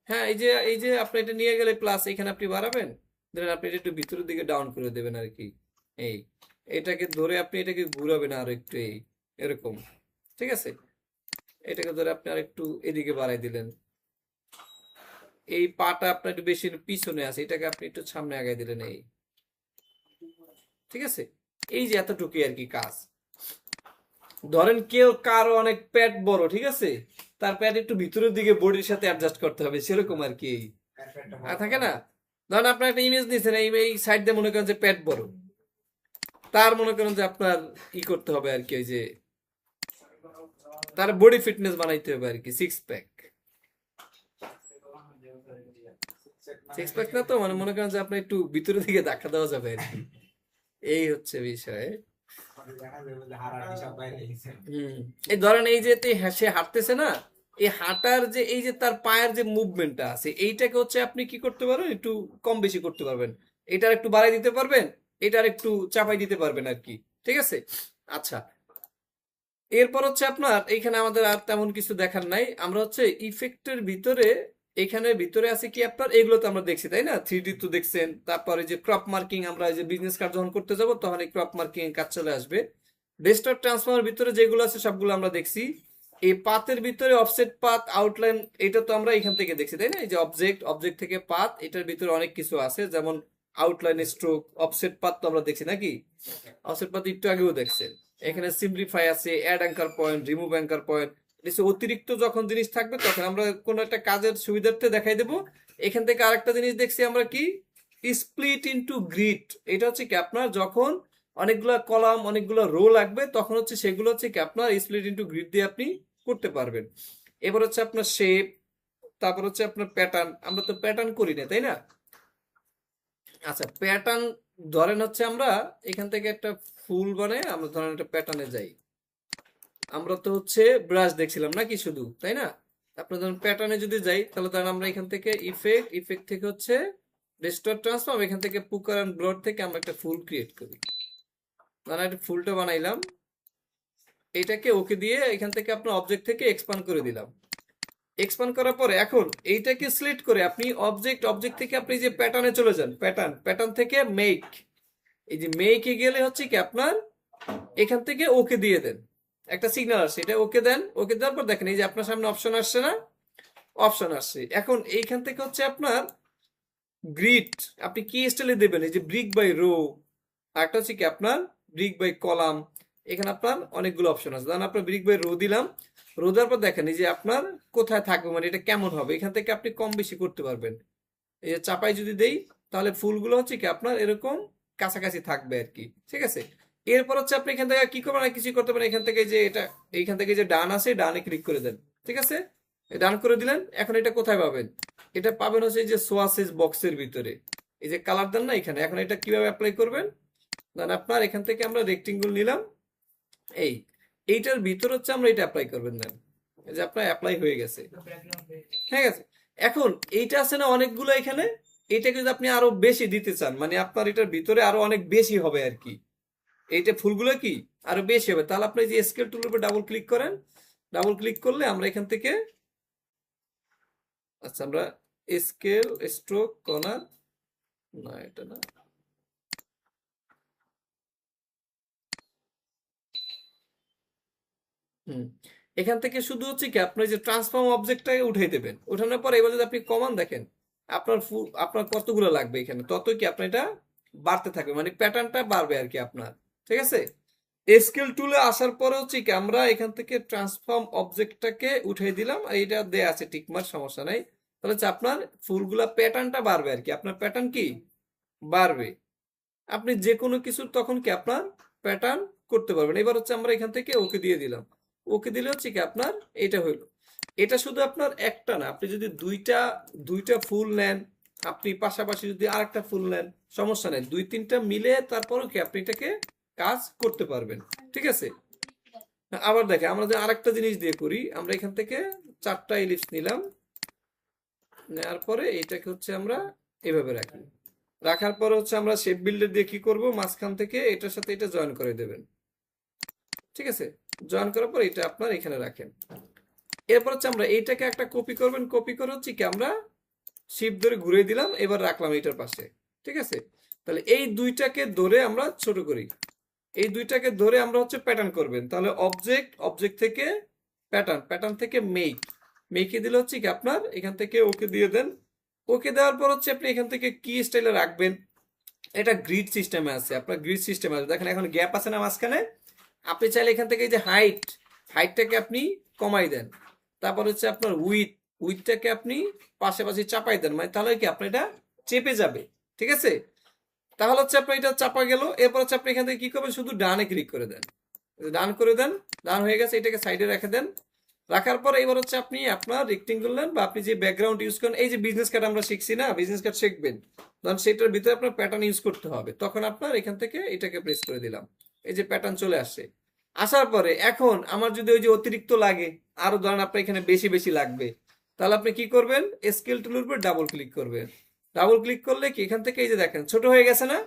হ্যাঁ এই যে আপনি এটা নিয়ে গেলে প্লাস এখানে আপনি বাড়াবেন, ধরেন আপনি এটা একটু ভিতরের দিকে ডাউন করে দেবেন আর কি, এই এটাকে ধরে আপনি এটাকে ঘুরাবেন আর একটু, এই এরকম, ঠিক আছে। এটাকে ধরে আপনি আর একটু এদিকে বাড়াই দিলেন, এই পাটা আপনার একটু বেশি পিছনে আছে, এটাকে আপনি একটু সামনে আগাই দিলেন, এই, ঠিক আছে। এই যে এতটুকুই আর কি কাজ। ধরেন কেউ কারো অনেক পেট বড়, ঠিক আছে, তার পেট একটু ভিতরের দিকে বডির সাথে অ্যাডজাস্ট করতে হবে, সেরকম আর কি। আর থাকে না, ধরেন আপনার একটা ইমেজ নিয়েছেন, এই সাইড দিয়ে মনে করেন যে পেট বড়, তার মনে করেন যে আপনার ই করতে হবে আর কি, ওই যে তার বডি ফিটনেস বানাইতে হবে আর কি, সিক্স প্যাক। সিক্স প্যাক না তো, মানে মনে করেন যে আপনি একটু ভিতরের দিকে ধাক্কা দেওয়া যাবে আর কি, এই হচ্ছে বিষয়। এই ধরেন এই যে সে হাঁটতেছে না, এই হাঁটার যে এই যে তার পায়ের যে মুভমেন্টটা আছে, এইটাকে হচ্ছে আপনি কি করতে পারবেন, একটু কম বেশি করতে পারবেন, এটার একটু বাড়াই দিতে পারবেন, এটার একটু চাপাই দিতে পারবেন আর কি, ঠিক আছে। আচ্ছা, এরপর হচ্ছে আপনার এইখানে আমাদের আর তেমন কিছু দেখার নাই, আমরা হচ্ছে ইফেক্টের ভিতরে, এখানে ভিতরে আছে কি আপনার, এগুলো তো আমরা দেখছি তাই না, 3D তো দেখছেন, তারপরে যে ক্রপ মার্কিং, আমরা এই যে বিজনেস কার্ড যখন করতে যাব তখন এই ক্রপ মার্কিং এর কাজ চলে আসবে। ডেস্কটপ ট্রান্সফর্মের ভিতরে যেগুলো আছে সবগুলো আমরা দেখছি। এই পাতের ভিতরে অফসেট পাথ, আউটলাইন, এটা তো আমরা এখান থেকে দেখছি তাই না, এই যে অবজেক্ট, অবজেক্ট থেকে পাথ, এটার ভিতরে অনেক কিছু আছে, যেমন আউটলাইন, স্ট্রোক, অফসেট পাথ তো আমরা দেখছি নাকি, অফসেট পাথ একটু আগেও দেখছেন। এখানে সিম্পলিফাই আছে, add anchor point, remove anchor point, অতিরিক্ত যখন জিনিস থাকবে তখন আমরা কোনো একটা কাজের সুবিধার্থে দেখাই দেবো। এখান থেকে আরেকটা জিনিস দেখছি আমরা কি, স্প্লিট ইনটু গ্রিড, এটা হচ্ছে কি আপনার যখন অনেকগুলা কলাম, অনেকগুলো রো লাগবে, তখন হচ্ছে সেগুলো হচ্ছে কি আপনার স্প্লিট ইনটু গ্রিড দিয়ে আপনি করতে পারবেন। এবার হচ্ছে আপনার শেপ, তারপর হচ্ছে আপনার প্যাটার্ন, আমরা তো প্যাটার্ন করি না তাই না। আচ্ছা, প্যাটার্ন ধরেন হচ্ছে আমরা এখান থেকে একটা ফুল বানাই, আমরা ধরেন একটা প্যাটার্নে যাই, আমরা তো হচ্ছে ব্রাশ দেখছিলাম নাকি শুধু, তাই না। আপনার ধরুন প্যাটার্নে যদি যাই, তাহলে ধরেন আমরা এখান থেকে ইফেক্ট, ইফেক্ট থেকে হচ্ছে ডিস্টর্ট ট্রান্সফর্ম, এখান থেকে পুকার এন্ড ব্লড থেকে আমরা একটা ফুল ক্রিয়েট করি, ধরেন একটা ফুলটা বানাইলাম, এটাকে ওকে দিয়ে এখান থেকে আপনার অবজেক্ট থেকে এক্সপান্ড করে দিলাম। এক্সপান্ড করার পরে এখন এইটাকে সিলেক্ট করে আপনি অবজেক্ট, অবজেক্ট থেকে আপনি যে প্যাটার্নে চলে যান, প্যাটার্ন, প্যাটার্ন থেকে মেক, এই যে মেকে গেলে হচ্ছে কি আপনার এখান থেকে ওকে দিয়ে দেন, একটা সিগন্যাল আসছে, এটা ওকে দেন। ওকে দেওয়ার পর দেখেন এই যে আপনার সামনে অপশন আসছে না, অপশন আসছে। এখন এইখান থেকে হচ্ছে আপনার গ্রিড আপনি কি স্টাইলে দেবেন, এই যে ব্রিক বাই রো, আরেকটা হচ্ছে কি আপনার ব্রিক বাই কলাম। এখানে আপনার অনেকগুলো অপশন আছে। ধরেন আপনার ব্রিক বাই রো দিলাম, রো দেওয়ার পর দেখেন এই যে আপনার কোথায় থাকবে, মানে এটা কেমন হবে, এখান থেকে আপনি কম বেশি করতে পারবেন। এই যে চাপাই যদি দেই তাহলে ফুলগুলো হচ্ছে কি আপনার এরকম কাছাকাছি থাকবে আর কি, ঠিক আছে। এরপর হচ্ছে আপনি এখান থেকে কি করবেন, না কিছু করতে পারেন, এখান থেকে যে এটা, এইখান থেকে যে ডান আছে ডানে ক্লিক করে দেন, ঠিক আছে। ডান করে দিলেন। এখন এটা কোথায় পাবেন, এটা পাবেন হচ্ছে এই যে সোয়াসেস বক্সের ভিতরে, এই যে কালার দেন না এখানে। এখন এটা কিভাবে অ্যাপ্লাই করবেন, দেন আপনার এখান থেকে আমরা রেক্টেঙ্গল নিলাম, এই এইটার ভিতর হচ্ছে আমরা এটা অ্যাপ্লাই করবেন। দেন এই যে আপনার অ্যাপ্লাই হয়ে গেছে, ঠিক আছে। এখন এইটা আছে না অনেকগুলো এখানে, এটাকে যদি আপনি আরো বেশি দিতে চান, মানে আপনার এটার ভিতরে আরো অনেক বেশি হবে আর কি, এইটা ফুলগুলো কি আরো বেশি হবে, তাহলে আপনি যে স্কেল টুলের উপর ডাবল ক্লিক করেন। ডাবল ক্লিক করলে আমরা এখান থেকে, আচ্ছা আমরা স্কেল স্ট্রোক কর্নার, না এটা না, হুম, এখান থেকে শুধু হচ্ছে কি আপনার যে ট্রান্সফর্ম অবজেক্টটাকে উঠাই দেবেন। উঠানোর পর এবার যদি আপনি কমান দেখেন আপনার আপনার কতগুলো লাগবে এখানে, তত কি আপনার এটা বাড়তে থাকবে, মানে প্যাটার্নটা বাড়বে আর কি আপনার, ঠিক আছে। স্কেল টুলে আসার পরে হচ্ছে কি আমরা এখান থেকে ট্রান্সফর্ম অবজেক্টটাকে উঠাই দিলাম, আর এটা দেয়া আছে টিকমার, সমস্যা নাই। তাহলে হচ্ছে আপনার ফুলগুলা প্যাটার্নটা বাড়বে আর কি, আপনার প্যাটার্ন কি বাড়বে। আপনি যে কোনো কিছু তখন কি আপনার প্যাটার্ন করতে পারবেন। এবার হচ্ছে আমরা এখান থেকে ওকে দিয়ে দিলাম, ওকে দিলে হচ্ছে কি আপনার এটা হইলো। এটা শুধু আপনার একটা না, আপনি যদি দুইটা দুইটা ফুল নেন, আপনি পাশাপাশি যদি আরেকটা ফুল নেন সমস্যা নেই, দুই তিনটা মিলে তারপরও কি আপনি এটাকে কাজ করতে পারবেন, ঠিক আছে। আবার দেখে আমরা যদি আরেকটা জিনিস দিয়ে করি, আমরা এখান থেকে চারটা ইলিপস নিলাম, নেওয়ার পরে এটাকে হচ্ছে আমরা এভাবে রাখি। রাখার পর হচ্ছে আমরা শেপ বিল্ডার দিয়ে কি করব, মাঝখান থেকে এটার সাথে এটা জয়েন করে দেবেন, ঠিক আছে। জয়েন করার পর এটা আপনার এখানে রাখেন। এরপর হচ্ছে আমরা এইটাকে একটা কপি করবেন, কপি করে হচ্ছে কি আমরা শিফট ধরে ঘুরে দিলাম, এবার রাখলাম এটার পাশে, ঠিক আছে। তাহলে এই দুইটাকে ধরে আমরা ছোট করি, এই দুইটাকে ধরে আমরা হচ্ছে প্যাটার্ন করবেন। তাহলে অবজেক্ট, অবজেক্ট থেকে প্যাটার্ন, প্যাটার্ন থেকে মেক, মেকে দিলে হচ্ছে কি আপনার এখান থেকে ওকে দিয়ে দেন। ওকে দেওয়ার পর হচ্ছে আপনি এখান থেকে কি স্টাইলে রাখবেন, এটা গ্রিড সিস্টেমে আছে, আপনার গ্রিড সিস্টেম আছে। দেখেন এখন গ্যাপ আছে না মাঝখানে, আপনি চাইলে এখান থেকে এই যে হাইট, হাইটটাকে আপনি কমাই দেন। তারপর হচ্ছে আপনার উইথ, উইথটাকে আপনি পাশাপাশি চাপাই দেন, মানে তাহলে কি আপনার এটা চেপে যাবে, ঠিক আছে। তাহলে হচ্ছে আপনার এটা চাপা গেল। এরপর হচ্ছে আপনি এখান থেকে কি করবেন, শুধু ডানে ক্লিক করে দেন, ডান করে দেন, ডান হয়ে গেছে, এটাকে সাইডে রেখে দেন। রাখার পর এবার হচ্ছে আপনি আপনার রেক্টেঙ্গল নেন, বা আপনি যে ব্যাকগ্রাউন্ড ইউজ করেন, এই যে বিজনেস কার্ড আমরা শিখছি না, বিজনেস কার্ড শিখবেন, তখন সেটার ভিতরে আপনার প্যাটার্ন ইউজ করতে হবে। তখন আপনার এখান থেকে এটাকে প্রেস করে দিলাম, এই যে প্যাটার্ন চলে আসছে। আসার পরে এখন আমার যদি ওই যে অতিরিক্ত লাগে, আরো ধরেন আপনার এখানে বেশি বেশি লাগবে, তাহলে আপনি কি করবেন, স্কেল টুলের উপর ডাবল ক্লিক করবেন। ডাবল ক্লিক করলে কি এখান থেকে এই যে দেখেন ছোট হয়ে গেছে না,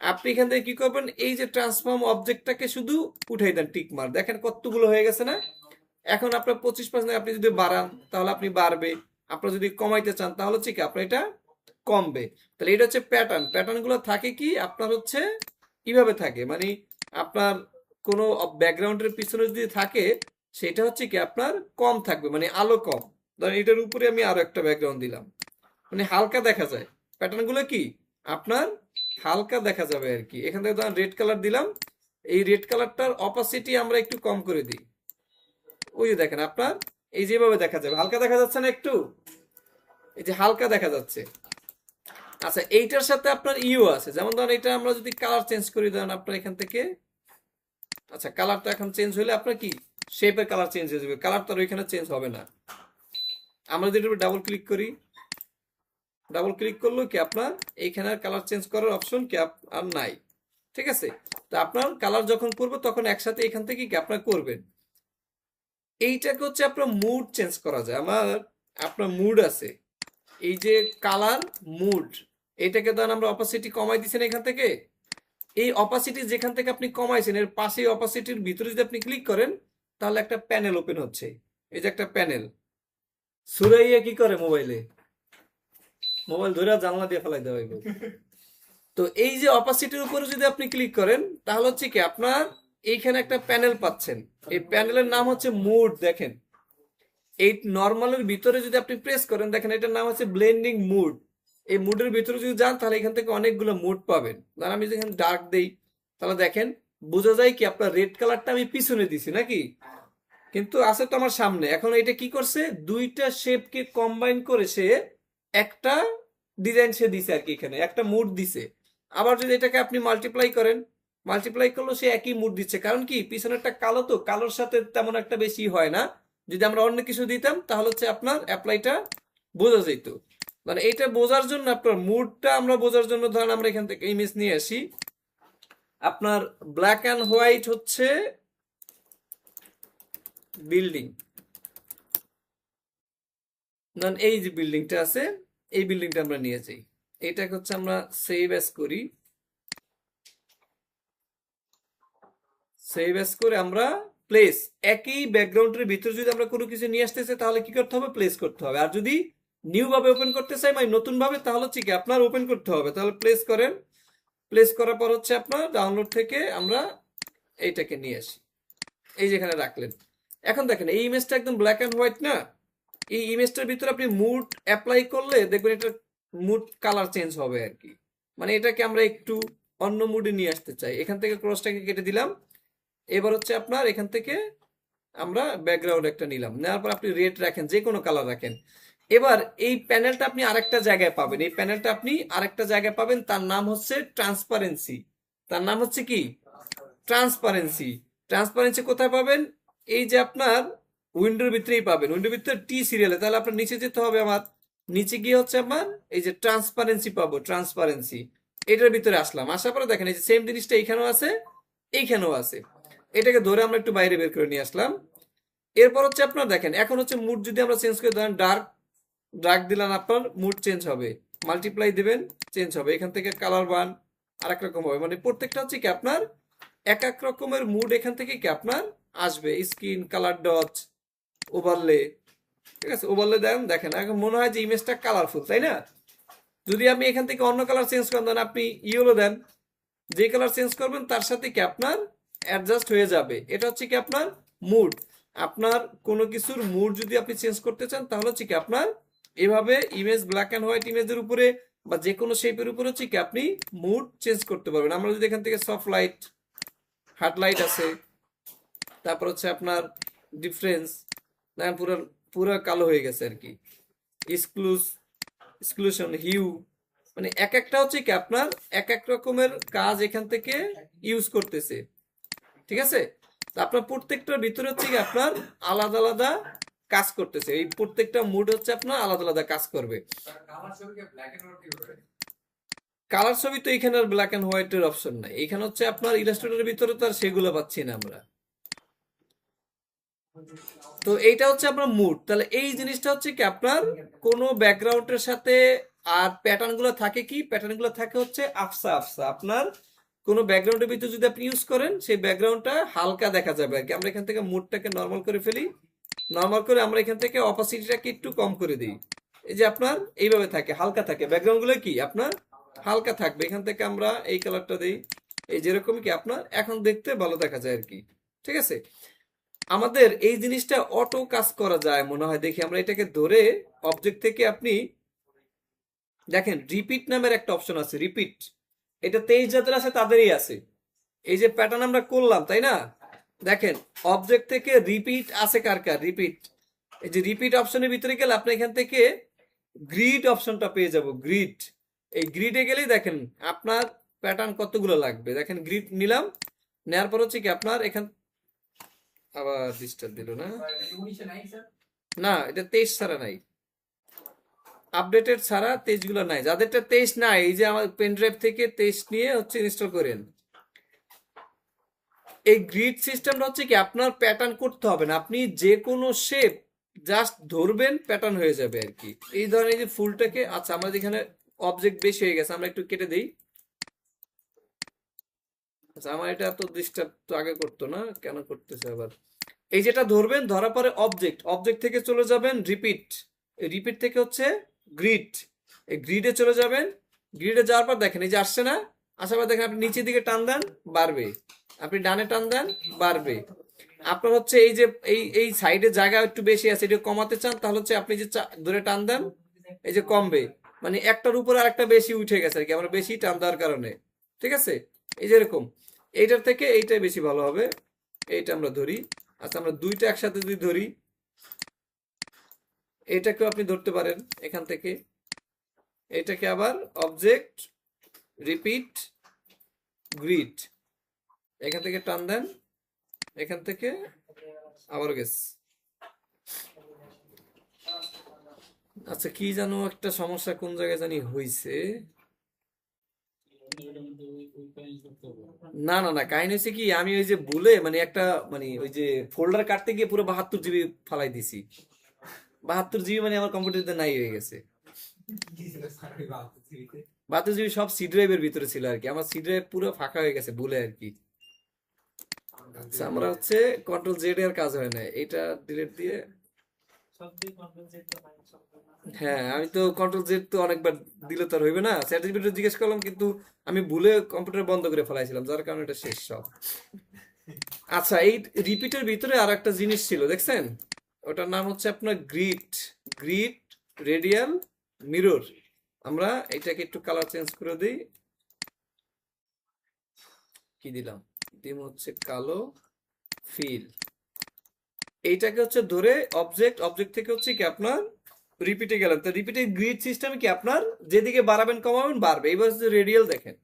আপনি এখান থেকে কি করবেন, এই যে ট্রান্সফর্ম অবজেক্টটাকে শুধু উঠাই দেন, টিক মার, দেখেন কতগুলো হয়ে গেছে না। এখন আপনার 25% আপনি যদি বাড়ান তাহলে আপনি বাড়বে, আপনার যদি কমাইতে চান তাহলে হচ্ছে কি আপনার এটা কমবে। তাহলে এটা হচ্ছে প্যাটার্ন, প্যাটার্ন গুলো থাকে কি আপনার হচ্ছে কিভাবে থাকে, মানে আপনার কোনো ব্যাকগ্রাউন্ডের পিছনে যদি থাকে সেটা হচ্ছে কি আপনার কম থাকবে, মানে আলো কম। ধরেন এটার উপরে আমি আরো একটা ব্যাকগ্রাউন্ড দিলাম, মানে হালকা দেখা যায়, প্যাটার্ন গুলো কি আপনার হালকা দেখা যাবে আর কি। এখান থেকে ধরেন রেড কালার দিলাম, এই রেড কালারটার অপাসিটি আমরা একটু কম করে দিই, ওই যে দেখেন আপনার এই যেভাবে দেখা যাবে, হালকা দেখা যাচ্ছে না একটু, এই যে হালকা দেখা যাচ্ছে। আচ্ছা এইটার সাথে আপনার ইউ আছে, যেমন ধরেন এটা আমরা যদি কালার চেঞ্জ করি, ধরেন আপনার এখান থেকে, আচ্ছা কালারটা এখন চেঞ্জ হলে আপনার কি শেপের কালার চেঞ্জ হয়ে যাবে, কালার তো আর ওইখানে চেঞ্জ হবে না। আমরা যদি ডাবল ক্লিক করি, ডাবল ক্লিক করলেও কি আপনার এইখানে কালার চেঞ্জ করার অপশন কি আর নাই, ঠিক আছে। তো আপনার কালার যখন করবো তখন একসাথে এখান থেকে কি আপনার করবেন। এইটাকে হচ্ছে আপনার মুড চেঞ্জ করা যায়, আমার আপনার মুড আছে, এই যে কালার মুড, এটাকে ধরেন আমরা অপাসিটি কমাই দিচ্ছেন এখান থেকে, এই অপাসিটি যেখান থেকে আপনি কমাইছেন এর পাশে অপাসিটির ভিতরে যদি আপনি ক্লিক করেন তাহলে একটা প্যানেল ওপেন হচ্ছে, এই যে একটা প্যানেল। সুরাইয়া কি করে মোবাইলে, মোবাইল ধরে জানলা দিয়ে ফেলাই দেওয়া হইব। তো এই যে অপাসিটির উপরে যদি আপনি ক্লিক করেন তাহলে হচ্ছে কি আপনার এইখানে একটা প্যানেল পাচ্ছেন। এই প্যানেলের নাম হচ্ছে মুড। দেখেন এই নর্মালের ভিতরে যদি আপনি প্রেস করেন দেখেন এটার নাম হচ্ছে ব্লেন্ডিং মুড। এই মুডের ভিতরে যদি যান তাহলে এখান থেকে অনেকগুলো মুড পাবেন। ধর আমি যেখানে ডার্ক দেই তাহলে দেখেন বোঝা যায় কি আপনার রেড কালারটা আমি পিছনে দিছি নাকি, কিন্তু আছে তো আমার সামনে। এখন এটা কি করছে, দুইটা শেপকে কম্বাইন করে সে একটা ডিজাইন সে দিছে আর কি, এখানে একটা মুড দিছে। আবার যদি এটাকে আপনি মাল্টিপ্লাই করেন, মাল্টিপ্লাই করলেও সে একই মুড দিচ্ছে। কারণ কি পিছনেরটা কালো, তো কালোর সাথে তেমন একটা বেশি হয় না। যদি আমরা অন্য কিছু দিতাম তাহলে হচ্ছে আপনার অ্যাপ্লাইটা বোঝা যেত। মানে এটা বোঝার জন্য আপনার মুডটা আমরা বোঝার জন্য ধরেন আমরা এখান থেকে ইমেজ নিয়ে আসি। আপনার ব্ল্যাক অ্যান্ড হোয়াইট হচ্ছে বিল্ডিং, ধরেন এই যে বিল্ডিংটা আছে এই বিল্ডিংটা আমরা নিয়ে যাই। এটাকে হচ্ছে আমরা সেভ অ্যাজ করি, সেভ অ্যাজ করে আমরা প্লেস, একই ব্যাকগ্রাউন্ডের ভিতরে যদি আমরা কোনো কিছু নিয়ে আসতে চাই তাহলে কি করতে হবে, প্লেস করতে হবে। আর যদি নিউ ভাবে ওপেন করতে চাই মানে নতুন ভাবে তাহলে হচ্ছে কি আপনার ওপেন করতে হবে। তাহলে প্লেস করেন, প্লেস করার পর হচ্ছে আপনার ডাউনলোড থেকে আমরা এইটাকে নিয়ে আসি, এই যেখানে রাখলেন। এখন দেখেন এই ইমেজটা একদম ব্ল্যাক অ্যান্ড হোয়াইট না, এই ইমেজটার ভিতরে আপনি মুড অ্যাপ্লাই করলে দেখবেন এটা মুড কালার চেঞ্জ হবে আর কি। মানে এটাকে আমরা একটু অন্য মুডে নিয়ে আসতে চাই, এখান থেকে ক্রসটাকে কেটে দিলাম। এবার হচ্ছে আপনার এখান থেকে আমরা ব্যাকগ্রাউন্ড একটা নিলাম, নেওয়ার পর আপনি রেড রাখেন, যে কোনো কালার রাখেন। এবার এই প্যানেলটা আপনি আরেকটা জায়গায় পাবেন, এই প্যানেলটা আপনি আরেকটা জায়গায় পাবেন, তার নাম হচ্ছে ট্রান্সপারেন্সি। তার নাম হচ্ছে কি ট্রান্সপারেন্সি। ট্রান্সপারেন্সি কোথায় পাবেন, এই যে আপনার উইন্ডোর ভিতরেই পাবেন, উইন্ডোর ভিতরে টি সিরিয়ালে। তাহলে আপনার নিচে যেতে হবে, আমার নিচে গিয়ে হচ্ছে আমার এই যে ট্রান্সপারেন্সি পাবো, ট্রান্সপারেন্সি এটার ভিতরে আসলাম। আসার পরে দেখেন এই যে সেম জিনিসটা এইখানেও আছে এইখানেও আছে, এটাকে ধরে আমরা একটু বাইরে বের করে নিয়ে আসলাম। এরপর হচ্ছে আপনার দেখেন এখন হচ্ছে মুড যদি আমরা চেঞ্জ করে ধরেন ডার্ক, ডার্ক দিলাম আপনার মুড চেঞ্জ হবে, মাল্টিপ্লাই দিবেন চেঞ্জ হবে, এখান থেকে কালার বান আর এক রকম হবে। মানে প্রত্যেকটা হচ্ছে কি আপনার এক এক রকমের মুড এখান থেকে কি আপনার আসবে। স্কিন কালার ডট ওভারলে, ঠিক আছে, ওভারলে দেন। দেখেন এখন মনে হয় যে ইমেজটা কালারফুল, তাই না? যদি আপনি এখান থেকে অন্য কালার চেঞ্জ করেন, দেন আপনি ইয়েলো দেন, যে কালার চেঞ্জ করবেন তার সাথে কি আপনার অ্যাডজাস্ট হয়ে যাবে। এটা হচ্ছে কি আপনার মুড। আপনার কোনো কিছুর মুড যদি আপনি চেঞ্জ করতে চান তাহলে হচ্ছে কি আপনার এভাবে ইমেজ ব্ল্যাক অ্যান্ড হোয়াইট ইমেজের উপরে বা যে কোনো শেপের উপরে হচ্ছে কি আপনি মুড চেঞ্জ করতে পারবেন। আমরা যদি এখান থেকে সফট লাইট, হার্ড লাইট আছে, তারপর হচ্ছে আপনার ডিফারেন্স, না পুরো পুরো কালো হয়ে গেছে আর কি, এক্সক্লুশন, হিউ, মানে এক একটা হচ্ছে কি আপনার এক এক রকমের কাজ এখান থেকে ইউজ করতেছে, ঠিক আছে? তো আপনার প্রত্যেকটার ভিতরে হচ্ছে কি আপনার আলাদা আলাদা কাজ করতেছে, এই প্রত্যেকটা মুড হচ্ছে আপনার আলাদা আলাদা কাজ করবে। কালার ছবি তো এখানে আর ব্ল্যাক এন্ড হোয়াইট এর অপশন নাই, এখানে হচ্ছে আপনার ইলাস্ট্রেটরের ভিতরে তো আর সেগুলো পাচ্ছি না আমরা। তো এইটা হচ্ছে আপনার মুড। তাহলে এই জিনিসটা হচ্ছে কি আপনার কোনো ব্যাকগ্রাউন্ডের সাথে আর প্যাটার্ন গুলো থাকে, কি প্যাটার্ন গুলো থাকে হচ্ছে আফসা আফসা। আপনার কোনো ব্যাকগ্রাউন্ডের ভিতরে যদি আপনি ইউজ করেন সেই ব্যাকগ্রাউন্ডটা হালকা দেখা যাবে আর কি। আমরা এখান থেকে মুডটাকে নর্মাল করে ফেলি, নর্মাল করে আমরা এখান থেকে অপাসিটিটাকে একটু কম করে দিই। এই যে আপনার এইভাবে থাকে, হালকা থাকে ব্যাকগ্রাউন্ড গুলো, কি আপনার হালকা থাকবে। এখান থেকে আমরা এই কালারটা দিই, এই যেরকম কি আপনার এখন দেখতে ভালো দেখা যায় আর কি, ঠিক আছে? আমাদের এই জিনিসটা অটো কাজ করা যায় মনে হয়, দেখি আমরা এটাকে ধরে অবজেক্ট থেকে আপনি দেখেন রিপিট নামের একটা অপশন আছে, রিপিট, এটা 23 যাদের আছে তাদেরই আছে। এই যে প্যাটার্ন আমরা করলাম তাই না, দেখেন অবজেক্ট থেকে রিপিট আছে কার কার, রিপিট। এই যে রিপিট অপশনের ভিতরে গেলে আপনি এখান থেকে গ্রিড অপশনটা পেয়ে যাব, গ্রিড। এই গ্রিডে গেলেই দেখেন আপনার প্যাটার্ন কতগুলো লাগবে। দেখেন গ্রিড নিলাম, নেওয়ার পর হচ্ছে কি আপনার এখান আবার ডিস্টার্ব দিল না, না এটা 23 ছাড়া নাই, আপডেটেড ছাড়া 23 গুলো নাই। যাদেরটা 23 নাই এই যে আমার পেন ড্রাইভ থেকে 23 নিয়ে হচ্ছে ইনস্টল করেন। এই গ্রিড সিস্টেমটা হচ্ছে কি আপনার প্যাটার্ন করতে হবে না, আপনি যে কোনো শেপ জাস্ট ধরবেন প্যাটার্ন হয়ে যাবে আর কি। এই ধরনের যে ফুলটাকে, আচ্ছা আমাদের এখানে অবজেক্ট বেশি হয়ে গেছে, আমরা একটু কেটে দিই। আচ্ছা আমার এটা তো ডিস্টার্ব তো আগে করতো না, কেন করতেছে আবার? এই যেটা ধরবেন, ধরার পরে অবজেক্ট, অবজেক্ট থেকে চলে যাবেন রিপিট, রিপিট থেকে হচ্ছে গ্রিড, এই গ্রিডে চলে যাবেন, গ্রিডে যাওয়ার পর দেখেন এই যে আসছে না, আসার পর দেখেন আপনি নিচের দিকে টান দেন বাড়বে, আপনি ডানে টান দেন বাড়বে। আপনার হচ্ছে এই যে এই সাইডে জায়গা একটু বেশি আছে, এটা কমাতে চান তাহলে হচ্ছে আপনি যে ধরে টান দেন এই যে কমবে, মানে একটার উপর আর একটা বেশি উঠে গেছে আর কি, আমরা বেশি টান দেওয়ার কারণে। ঠিক আছে, এই যে এরকম, এইটার থেকে এইটাই বেশি ভালো হবে। এইটা আমরা ধরি। আচ্ছা আমরা দুইটা একসাথে যদি ধরি, এটাকেও আপনি ধরতে পারেন এখান থেকে। এটাকে আবার অবজেক্ট রিপিট গ্রিড, এখান থেকে টান দেন, এখান থেকে আবার গেছে। আচ্ছা কি জানো একটা সমস্যা কোন জায়গায় জানি হইছে। না না না, কাহিনী হচ্ছে কি, আমি ওই যে ভুলে মানে একটা মানে ওই যে ফোল্ডার কাটতে গিয়ে পুরো 72 জিবি ফালাই দিছি। 72 জিবি মানে আমার কম্পিউটারতে নাই হয়ে গেছে। 72 জিবি সব সি ড্রাইভের ভিতরে ছিল আর কি, আমার সি ড্রাইভ পুরো ফাঁকা হয়ে গেছে ভুলে আর কি। আচ্ছা আমরা হচ্ছে কন্ট্রোল জেড এর কাজ হয় না, এটা ডিলিট দিয়ে। হ্যাঁ আমি তো কন্ট্রোল জেড তো অনেকবার দিলে তো আর হইবে না, সার্টিফিকেট জিজ্ঞেস করলাম কিন্তু আমি ভুলে কম্পিউটার বন্ধ করে ফেলাইছিলাম, যার কারণে এটা শেষ সব। আচ্ছা এই রিপিটের ভিতরে আর একটা জিনিস ছিল দেখছেন, ওটার নাম হচ্ছে আপনার গ্রিড, গ্রিড রেডিয়াল মিরর। আমরা এটাকে একটু কালার চেঞ্জ করে দিই, কি দিলাম, দিম হচ্ছে কালো ফিল। এইটাকে হচ্ছে ধরে অবজেক্ট, অবজেক্ট থেকে হচ্ছে কি আপনার রিপিটে গেলেন, তো রিপিটের গ্রিড সিস্টেম কি আপনার যেদিকে বাড়াবেন কমাবেন বাড়বে। এবার হচ্ছে রেডিয়াল দেখেন,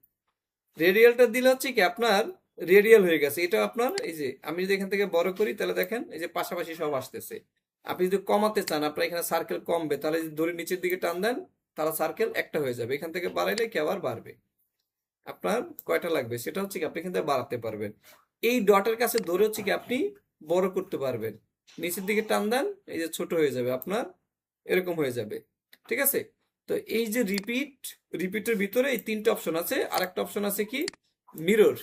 রেডিয়ালটা দিলে হচ্ছে কি আপনার রেডিয়াল হয়ে গেছে, এটা আপনার এই যে আমি যদি এখান থেকে বড় করি তাহলে দেখেন এই যে পাশাপাশি সব আসতেছে। আপনি যদি কমাতে চান আপনার এখানে সার্কেল কমবে, তাহলে যদি ধরে নিচের দিকে টান দেন তাহলে সার্কেল একটা হয়ে যাবে, এখান থেকে বাড়াইলে কি আবার বাড়বে। আপনার কয়টা লাগবে সেটা হচ্ছে কি আপনি এখান থেকে বাড়াতে পারবেন। এই ডটের কাছে ধরে হচ্ছে কি আপনি বড় করতে পারবেন, নিচের দিকে টান দেন এই যে ছোট হয়ে যাবে আপনার, এরকম হয়ে যাবে। ঠিক আছে, তো এই যে রিপিট, রিপিটের ভিতরে এই তিনটা অপশন আছে, আর একটা অপশন আছে কি মিরর,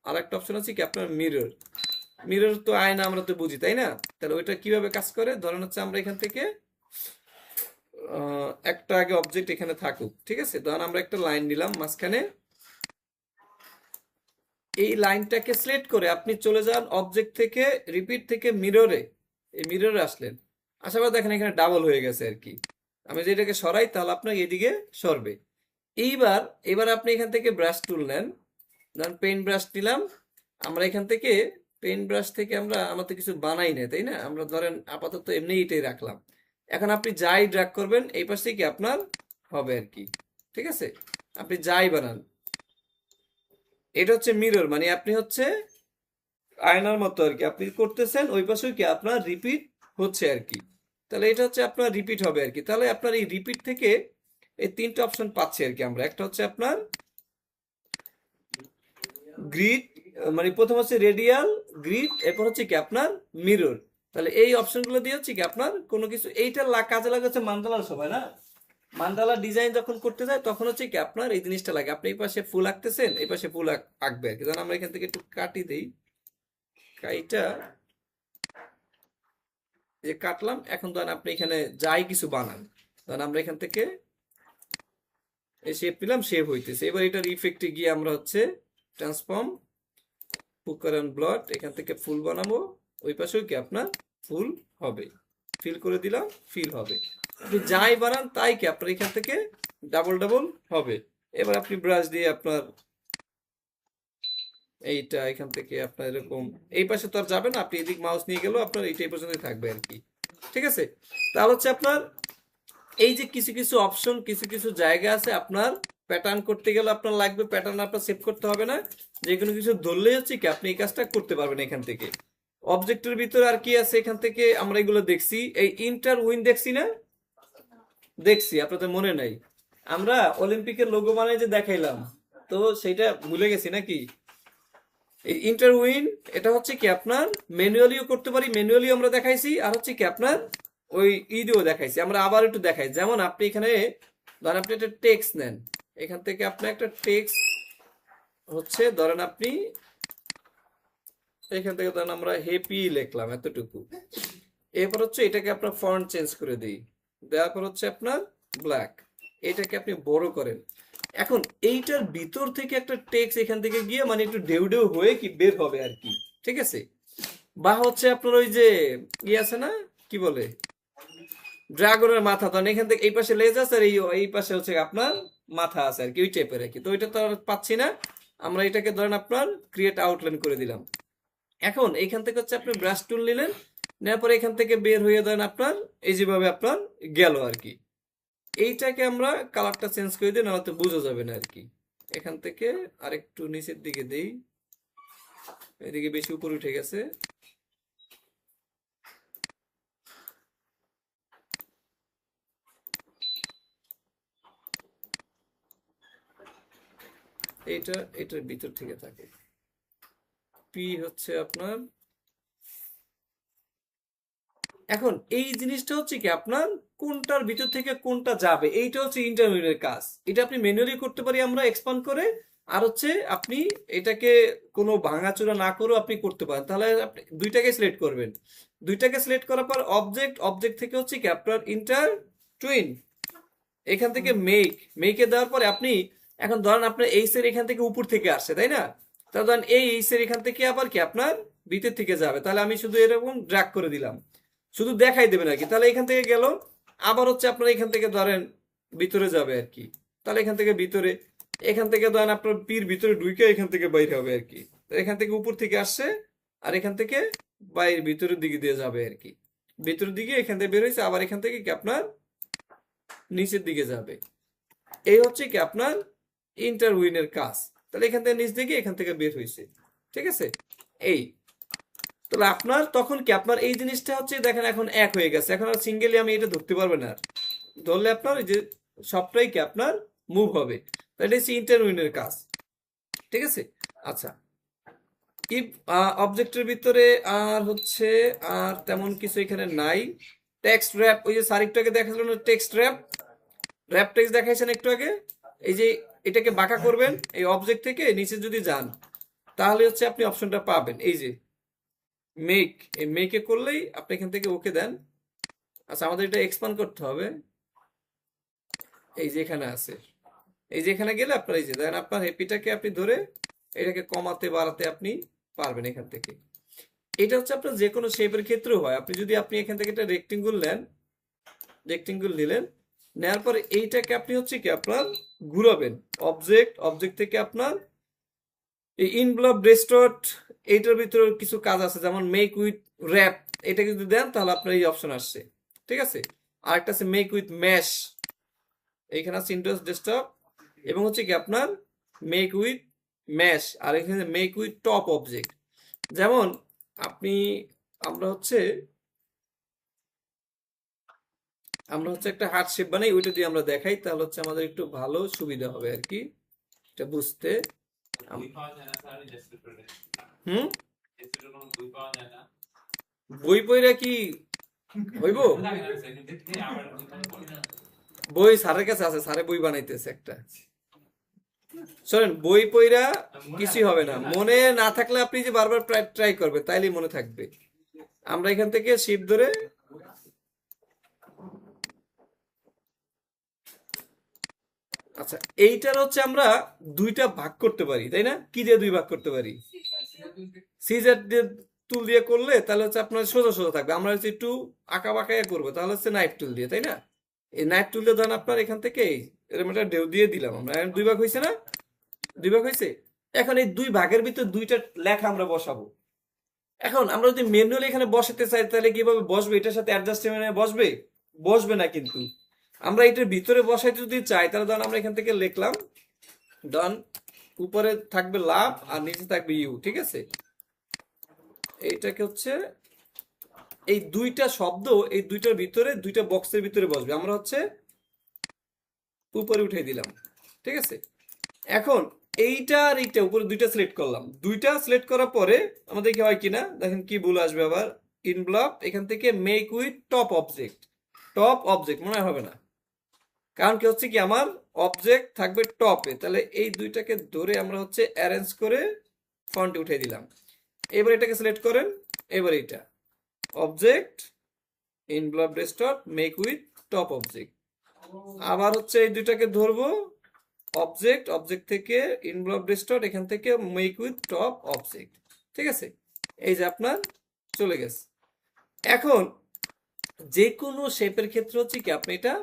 আর একটা অপশন আছে কি আপনার মিরর। মিরর তো আয়না আমরা তো বুঝি তাই না, তাহলে ওইটা কিভাবে কাজ করে, ধরেন হচ্ছে আমরা এখান থেকে একটা আগে অবজেক্ট এখানে থাকুক, ঠিক আছে, ধরেন আমরা একটা লাইন নিলাম মাঝখানে, এই লাইনটাকে সিলেক্ট করে আপনি চলে যান অবজেক্ট থেকে রিপিট থেকে মিররে, এই মিররে আসলেন, আসার পর দেখেন এখানে ডাবল হয়ে গেছে আর কি। আমি যদি এটাকে সরাই তাহলে আপনার এদিকে সরবে। এইবার এবার আপনি এখান থেকে ব্রাশ টুল নেন, ধরেন পেইন্ট ব্রাশ নিলাম, আমরা এখান থেকে পেইন্ট ব্রাশ থেকে আমরা তো কিছু বানাই না তাই না, আমরা ধরেন আপাতত এমনি এটাই রাখলাম। এখন আপনি যাই ড্র্যাগ করবেন এই পাশে কি আপনার হবে আর কি। ঠিক আছে, আপনি যাই বানান, এটা হচ্ছে মিরর, মানে আপনি হচ্ছে আয়নার মতো আর কি, আপনি করতেছেন ওই পাশেও কি আপনার রিপিট হচ্ছে আর কি। তাহলে এটা হচ্ছে আপনার রিপিট হবে আর কি, তাহলে আপনার এই রিপিট থেকে এই তিনটা অপশন পাচ্ছি আর কি আমরা। একটা হচ্ছে আপনার গ্রিড, মানে প্রথম হচ্ছে রেডিয়াল গ্রিড, এরপর হচ্ছে কি আপনার মিরর। তাহলে এই অপশনগুলো দিয়ে হচ্ছে কি আপনার কোনো কিছু এইটা কাজে লাগে হচ্ছে মান্দালার সময় না, মান্দালা ডিজাইন যখন করতে যায় তখন হচ্ছে কি আপনার এই জিনিসটা লাগে, আপনি এই পাশে ফুল আঁকতেছেন এই পাশে ফুল আঁকবে আর কি। ধরুন আমরা এখান থেকে একটু কাটি দেই, কাইটা যে কাটলাম, এখন ধরেন আপনি এখানে যাই কিছু বানান, ধরেন আমরা এখান থেকে এই শেপ পেলাম, শেপ হইতেছে। এবার এটার ইফেক্টে গিয়ে আমরা হচ্ছে ট্রান্সফর্ম পুকার অ্যান্ড ব্লট, এখান থেকে ফুল বানাবো, ওই পাশেও কি আপনার ফুল হবে, ফিল করে দিলাম ফিল হবে। আপনি যাই বানান তাই কি আপনার এখান থেকে ডাবল ডাবল হবে। এবার আপনি ব্রাশ দিয়ে আপনার এইটা এখান থেকে আপনার এরকম এই পাশে তো আর যাবে না, আপনি এদিক মাউস নিয়ে গেলেও আপনার এইটাই পর্যন্তই থাকবে আর কি। ঠিক আছে, তাহলে হচ্ছে আপনার এই যে কিছু কিছু অপশন কিছু কিছু জায়গা আছে আপনার প্যাটার্ন করতে গেলে আপনার লাগবে, প্যাটার্ন আপনার সেভ করতে হবে না, যে কোনো কিছু ধরলেই হচ্ছে কি আপনি এই কাজটা করতে পারবেন এখান থেকে। অবজেক্টের ভিতরে আর কি আছে এখান থেকে আমরা এগুলো দেখছি, এই ইন্টার উইন দেখছি না, দেখছি আপনাদের মনে নাই, আমরা অলিম্পিকের লোগো বানাই যে দেখাইলাম, তো সেটা ভুলে গেছি নাকি। এই ইন্টার উইন এটা হচ্ছে কি আপনার ম্যানুয়ালিও করতে পারি, ম্যানুয়ালি আমরা দেখাইছি, আর হচ্ছে কি আপনার ওই দিয়েও দেখাইছি। আমরা আবার একটু দেখাই, যেমন আপনি এখানে ধরেন আপনি একটা টেক্সট নেন, এখান থেকে আপনি একটা টেক্সট হচ্ছে ধরেন আপনি এখান থেকে ধরেন আমরা হ্যাপি লিখলাম এতটুকু, এরপর হচ্ছে এটাকে আপনার ফন্ট চেঞ্জ করে দিই, দেওয়ার পর হচ্ছে আপনার ব্ল্যাক, এটাকে আপনি বড় করেন, এখন এইটার ভিতর থেকে একটা টেক্সট এখান থেকে গিয়ে মানে একটু ঢেউ ঢেউ হয়ে কি বের হবে আর কি, ঠিক আছে। বা হচ্ছে আপনার ওই যে আছে না, কি বলে, ড্রাগনের মাথা, তো এখান থেকে এই পাশে লেজ আছে আর এই পাশে হচ্ছে আপনার মাথা আছে আর কি, ওই টাইপের আর কি। তো ওইটা তো আর পাচ্ছি না, আমরা এটাকে ধরেন আপনার ক্রিয়েট আউটলাইন করে দিলাম। এখন এইখান থেকে হচ্ছে আপনি ব্রাশ টুল নিলেন, নেওয়ার পরে এখান থেকে বের হয়ে দেন আপনার এই যেভাবে আপনার গেল আর কি। এইটাকে আমরা কালারটা চেঞ্জ করে দিই, নাহলে তো বোঝা যাবে না আর কি। এখান থেকে আরেকটু নিচের দিকে দেই, এদিকে বেশি উপরে উঠে গেছে। এটার ভিতর থেকে থাকে, পি হচ্ছে আপনার। এখন এই জিনিসটা হচ্ছে কি আপনার কোনটার ভিতর থেকে কোনটা যাবে, এইটা হচ্ছে ইন্টারমিডিয়েট কাজ। এটা আপনি ম্যানুয়ালি করতে পারি আমরা এক্সপান্ড করে, আর হচ্ছে আপনি এটাকে কোনো ভাঙাচোরা না করেও আপনি করতে পারেন। তাহলে আপনি দুইটাকে সিলেক্ট করবেন, দুইটাকে সিলেক্ট করার পর অবজেক্ট, অবজেক্ট থেকে হচ্ছে কি আপনার ইন্টার টুইন, এখান থেকে মেকে দেওয়ার পরে আপনি এখন ধরেন আপনার এইস এর এখান থেকে উপর থেকে আসছে, তাই না? তাহলে ধরেন এই এইস এর এখান থেকে আবার কি আপনার ভিতর থেকে যাবে, তাহলে আমি শুধু এরকম ড্র্যাগ করে দিলাম, শুধু দেখাই দেবেন আর কি। তাহলে এখান থেকে গেল, আবার হচ্ছে আপনার এখান থেকে ধরেন ভিতরে যাবে আর কি। তাহলে এখান থেকে ভিতরে, এখান থেকে ধরেন আপনার পির ভিতরে ঢুকে এখান থেকে বাইরে হবে আর কি। এখান থেকে উপর থেকে আসছে আর এখান থেকে বাইরে ভিতরের দিকে দিয়ে যাবে আর কি। ভিতরের দিকে এখান থেকে বের হয়েছে, আবার এখান থেকে কি আপনার নিচের দিকে যাবে। এই হচ্ছে কি আপনার ইন্টারউইনের কাজ। তাহলে এখান থেকে নিচ দিকে এখান থেকে বের হয়েছে, ঠিক আছে। এই তাহলে আপনার তখন কি আপনার এই জিনিসটা হচ্ছে দেখেন এখন এক হয়ে গেছে, এখন আর সিঙ্গেলি আমি এটা ধরতে পারবেন না, আর ধরলে আপনার এই যে সবটাই কি আপনার মুভ হবে। তাহলে হচ্ছে ইন্টারউইনের কাজ, ঠিক আছে। আচ্ছা, ইফ অবজেক্টের ভিতরে আর হচ্ছে আর তেমন কিছু এখানে নাই। টেক্সট র্যাপ, ওই যে স্যার একটু আগে দেখালেন টেক্সট র্যাপ, র্যাপ টেক্সট দেখাইছেন একটু আগে। এই যে এটাকে বাঁকা করবেন, এই অবজেক্ট থেকে নিচে যদি যান তাহলে হচ্ছে আপনি অপশনটা পাবেন, এই যে মেক, এই মেকে করলেই আপনি এখান থেকে ওকে দেন। আচ্ছা, আমাদের এটা এক্সপান্ড করতে হবে, এই যে এখানে আছে, এই যে এখানে গেলে আপনার এই যে দেন আপনার হ্যাপিটাকে আপনি ধরে এটাকে কমাতে বাড়াতে আপনি পারবেন এখান থেকে। এটা হচ্ছে আপনার যে কোনো শেপের ক্ষেত্রেও হয়। আপনি যদি আপনি এখান থেকে একটা রেক্টেঙ্গুল নেন, রেক্টেঙ্গুল নিলেন, নেওয়ার পরে এইটাকে আপনি হচ্ছে কি আপনার ঘুরাবেন, অবজেক্ট, অবজেক্ট থেকে আপনার এই ইনভলভ ডিস্টর্ট, এইটার ভিতরে কিছু কাজ আছে, যেমন মেক উইথ র্যাপ, এটা যদি দেন তাহলে আপনার এই অপশন আসছে, ঠিক আছে। আরেকটা আছে মেক উইথ ম্যাশ, এইখানে আছে ইন্টারেস্ট ডেস্কটপ, এবং হচ্ছে কি আপনার মেক উইথ ম্যাশ, আর এখানে মেক উইথ টপ অবজেক্ট। যেমন আপনি আমরা হচ্ছে একটা হার্ট শেপ বানাই, ওইটা দিয়ে আমরা দেখাই, তাহলে হচ্ছে আমাদের একটু ভালো সুবিধা হবে আর কি এটা বুঝতে। হুম, বই পড়া কি হইব? বই স্যারের কাছে আছে, স্যারে বই বানাইতেছে একটা। শোনেন, বই পড়া কিছুই হবে না, মনে না থাকলে আপনি যে বারবার ট্রাই করবেন তাইলেই মনে থাকবে। আমরা এখান থেকে শিপ ধরে, আচ্ছা এইটার হচ্ছে আমরা দুইটা ভাগ করতে পারি, তাই না? কি দিয়ে দুই ভাগ করতে পারি? সিজার দিয়ে, টুল দিয়ে করলে তাহলে হচ্ছে আপনার সোজা সোজা থাকবে। আমরা হচ্ছে একটু আঁকা বাঁকাইয়া করবো, তাহলে হচ্ছে নাইফ টুল দিয়ে, তাই না? এই নাইফ টুল দিয়ে ধরেন আপনার এখান থেকে এরকম একটা ঢেউ দিয়ে দিলাম আমরা, এখন দুই ভাগ হয়েছে না? দুই ভাগ হয়েছে। এখন এই দুই ভাগের ভিতর দুইটা লেখা আমরা বসাবো। এখন আমরা যদি ম্যানুয়ালি এখানে বসাতে চাই তাহলে কিভাবে বসবে? এটার সাথে অ্যাডজাস্টমেন্ট বসবে? বসবে না কিন্তু। আমরা এটার ভিতরে বসাইতে যদি চাই তাহলে ধরেন আমরা এখান থেকে লিখলাম ডন, উপরে থাকবে লাভ আর নিচে থাকবে ইউ, ঠিক আছে। এইটাকে হচ্ছে এই দুইটা শব্দ এই দুইটার ভিতরে দুইটা বক্সের ভিতরে বসবে, আমরা হচ্ছে উপরে উঠে দিলাম, ঠিক আছে। এখন এইটা আর এইটা উপরে দুইটা সিলেক্ট করলাম, দুইটা সিলেক্ট করার পরে আমাদের কি হয় কিনা দেখেন, কি ভুল আসবে আবার। ইনভলভ, এখান থেকে make with top object, top object মনে হবে না, কারণ কি হচ্ছে কি আমার অবজেক্ট থাকবে টপে। তাহলে এই দুইটাকে ধরে আমরা হচ্ছে অ্যারেঞ্জ করে ফন্টে উঠে দিলাম। এবার এটাকে সিলেক্ট করেন, এবার এটা object involve desktop make with top object, আবার হচ্ছে এই দুইটাকে ধরবো অবজেক্ট, অবজেক্ট থেকে ইনভলভ ডিস্টর্ট, এখান থেকে মেক উইথ টপ অবজেক্ট। ঠিক আছে, এই যে আপনার চলে গেছে। এখন যে কোনো শেপের ক্ষেত্রে হচ্ছে কি আপনি এটা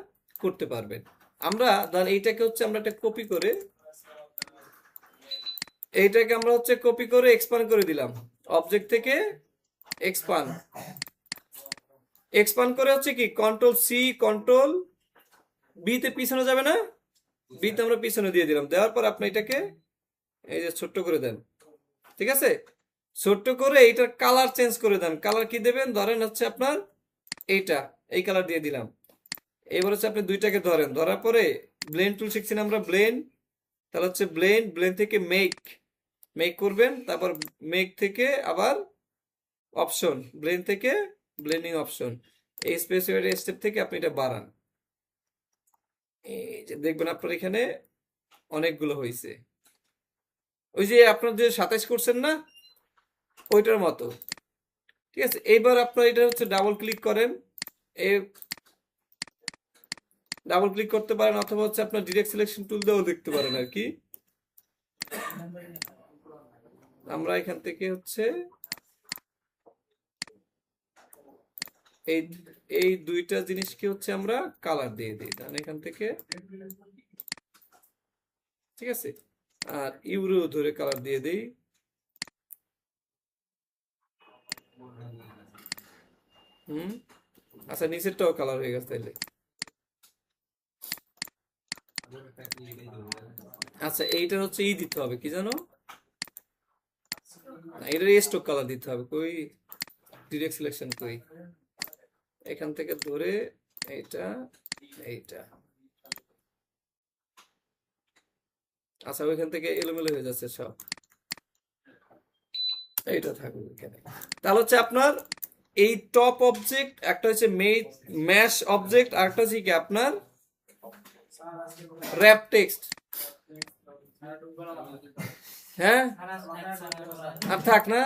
করতে পারবেন। আমরা ধর এইটাকে হচ্ছে আমরা একটা কপি করে, এইটাকে আমরা হচ্ছে কপি করে এক্সপান্ড করে দিলাম, অবজেক্ট থেকে এক্সপান্ড, এক্সপান্ড করে হচ্ছে কি কন্ট্রোল সি কন্ট্রোল বি তে পিছনে যাবে না, বি তে আমরা পিছনে দিয়ে দিলাম, দেওয়ার পর আপনি এটাকে এই যে ছোট্ট করে দেন। ঠিক আছে, ছোট্ট করে এইটার কালার চেঞ্জ করে দেন। কালার কি দেবেন, ধরেন হচ্ছে আপনার এইটা, এই কালার দিয়ে দিলাম। এবার হচ্ছে আপনি দুইটাকে ধরেন, ধরার পরে ব্লেন্ড টুল শিখছি না আমরা, ব্লেন্ড, তাহলে হচ্ছে ব্লেন্ড, ব্লেন্ড থেকে মেক, মেক করবেন, তারপর মেক থেকে আবার অপশন, ব্লেন্ড থেকে ব্লেন্ডিং অপশন, এই স্পেস স্টেপ থেকে আপনি এটা বাড়ান। এই যে দেখবেন আপনার এখানে অনেকগুলো হয়েছে, ওই যে আপনার যে 27 করছেন না ওইটার মতো। ঠিক আছে, এইবার আপনার এটা হচ্ছে ডাবল ক্লিক করেন, এই ডাবল ক্লিক করতে পারেন, অথবা হচ্ছে আপনার ডিরেক্ট সিলেকশন টুল দিয়েও দেখতে পারেন আর কি। আমরা এখান থেকে হচ্ছে এই এই দুইটা জিনিসকে হচ্ছে আমরা কালার দিয়ে দিই, তাহলে এখান থেকে। ঠিক আছে, আর ইউরো ধরে কালার দিয়ে দেই। হুম, আচ্ছা নিচেরটাও কালার হয়ে গেছে তাইলে। আচ্ছা এইটার হচ্ছে ই দিতে হবে কি জানো, এটার স্টক কালার দিতে হবে, কই ডিরেক্ট সিলেকশন কই, এখান থেকে ধরে এইটা, এইটা। আচ্ছা ওইখান থেকে এলোমেলো হয়ে যাচ্ছে সব, এইটা থাকবে এখানে। তাহলে হচ্ছে আপনার এই টপ অবজেক্ট, একটা হচ্ছে ম্যাশ অবজেক্ট, আর একটা হচ্ছে কি আপনার র‍্যাপ টেক্সট। হ্যাঁ, আর থাক না।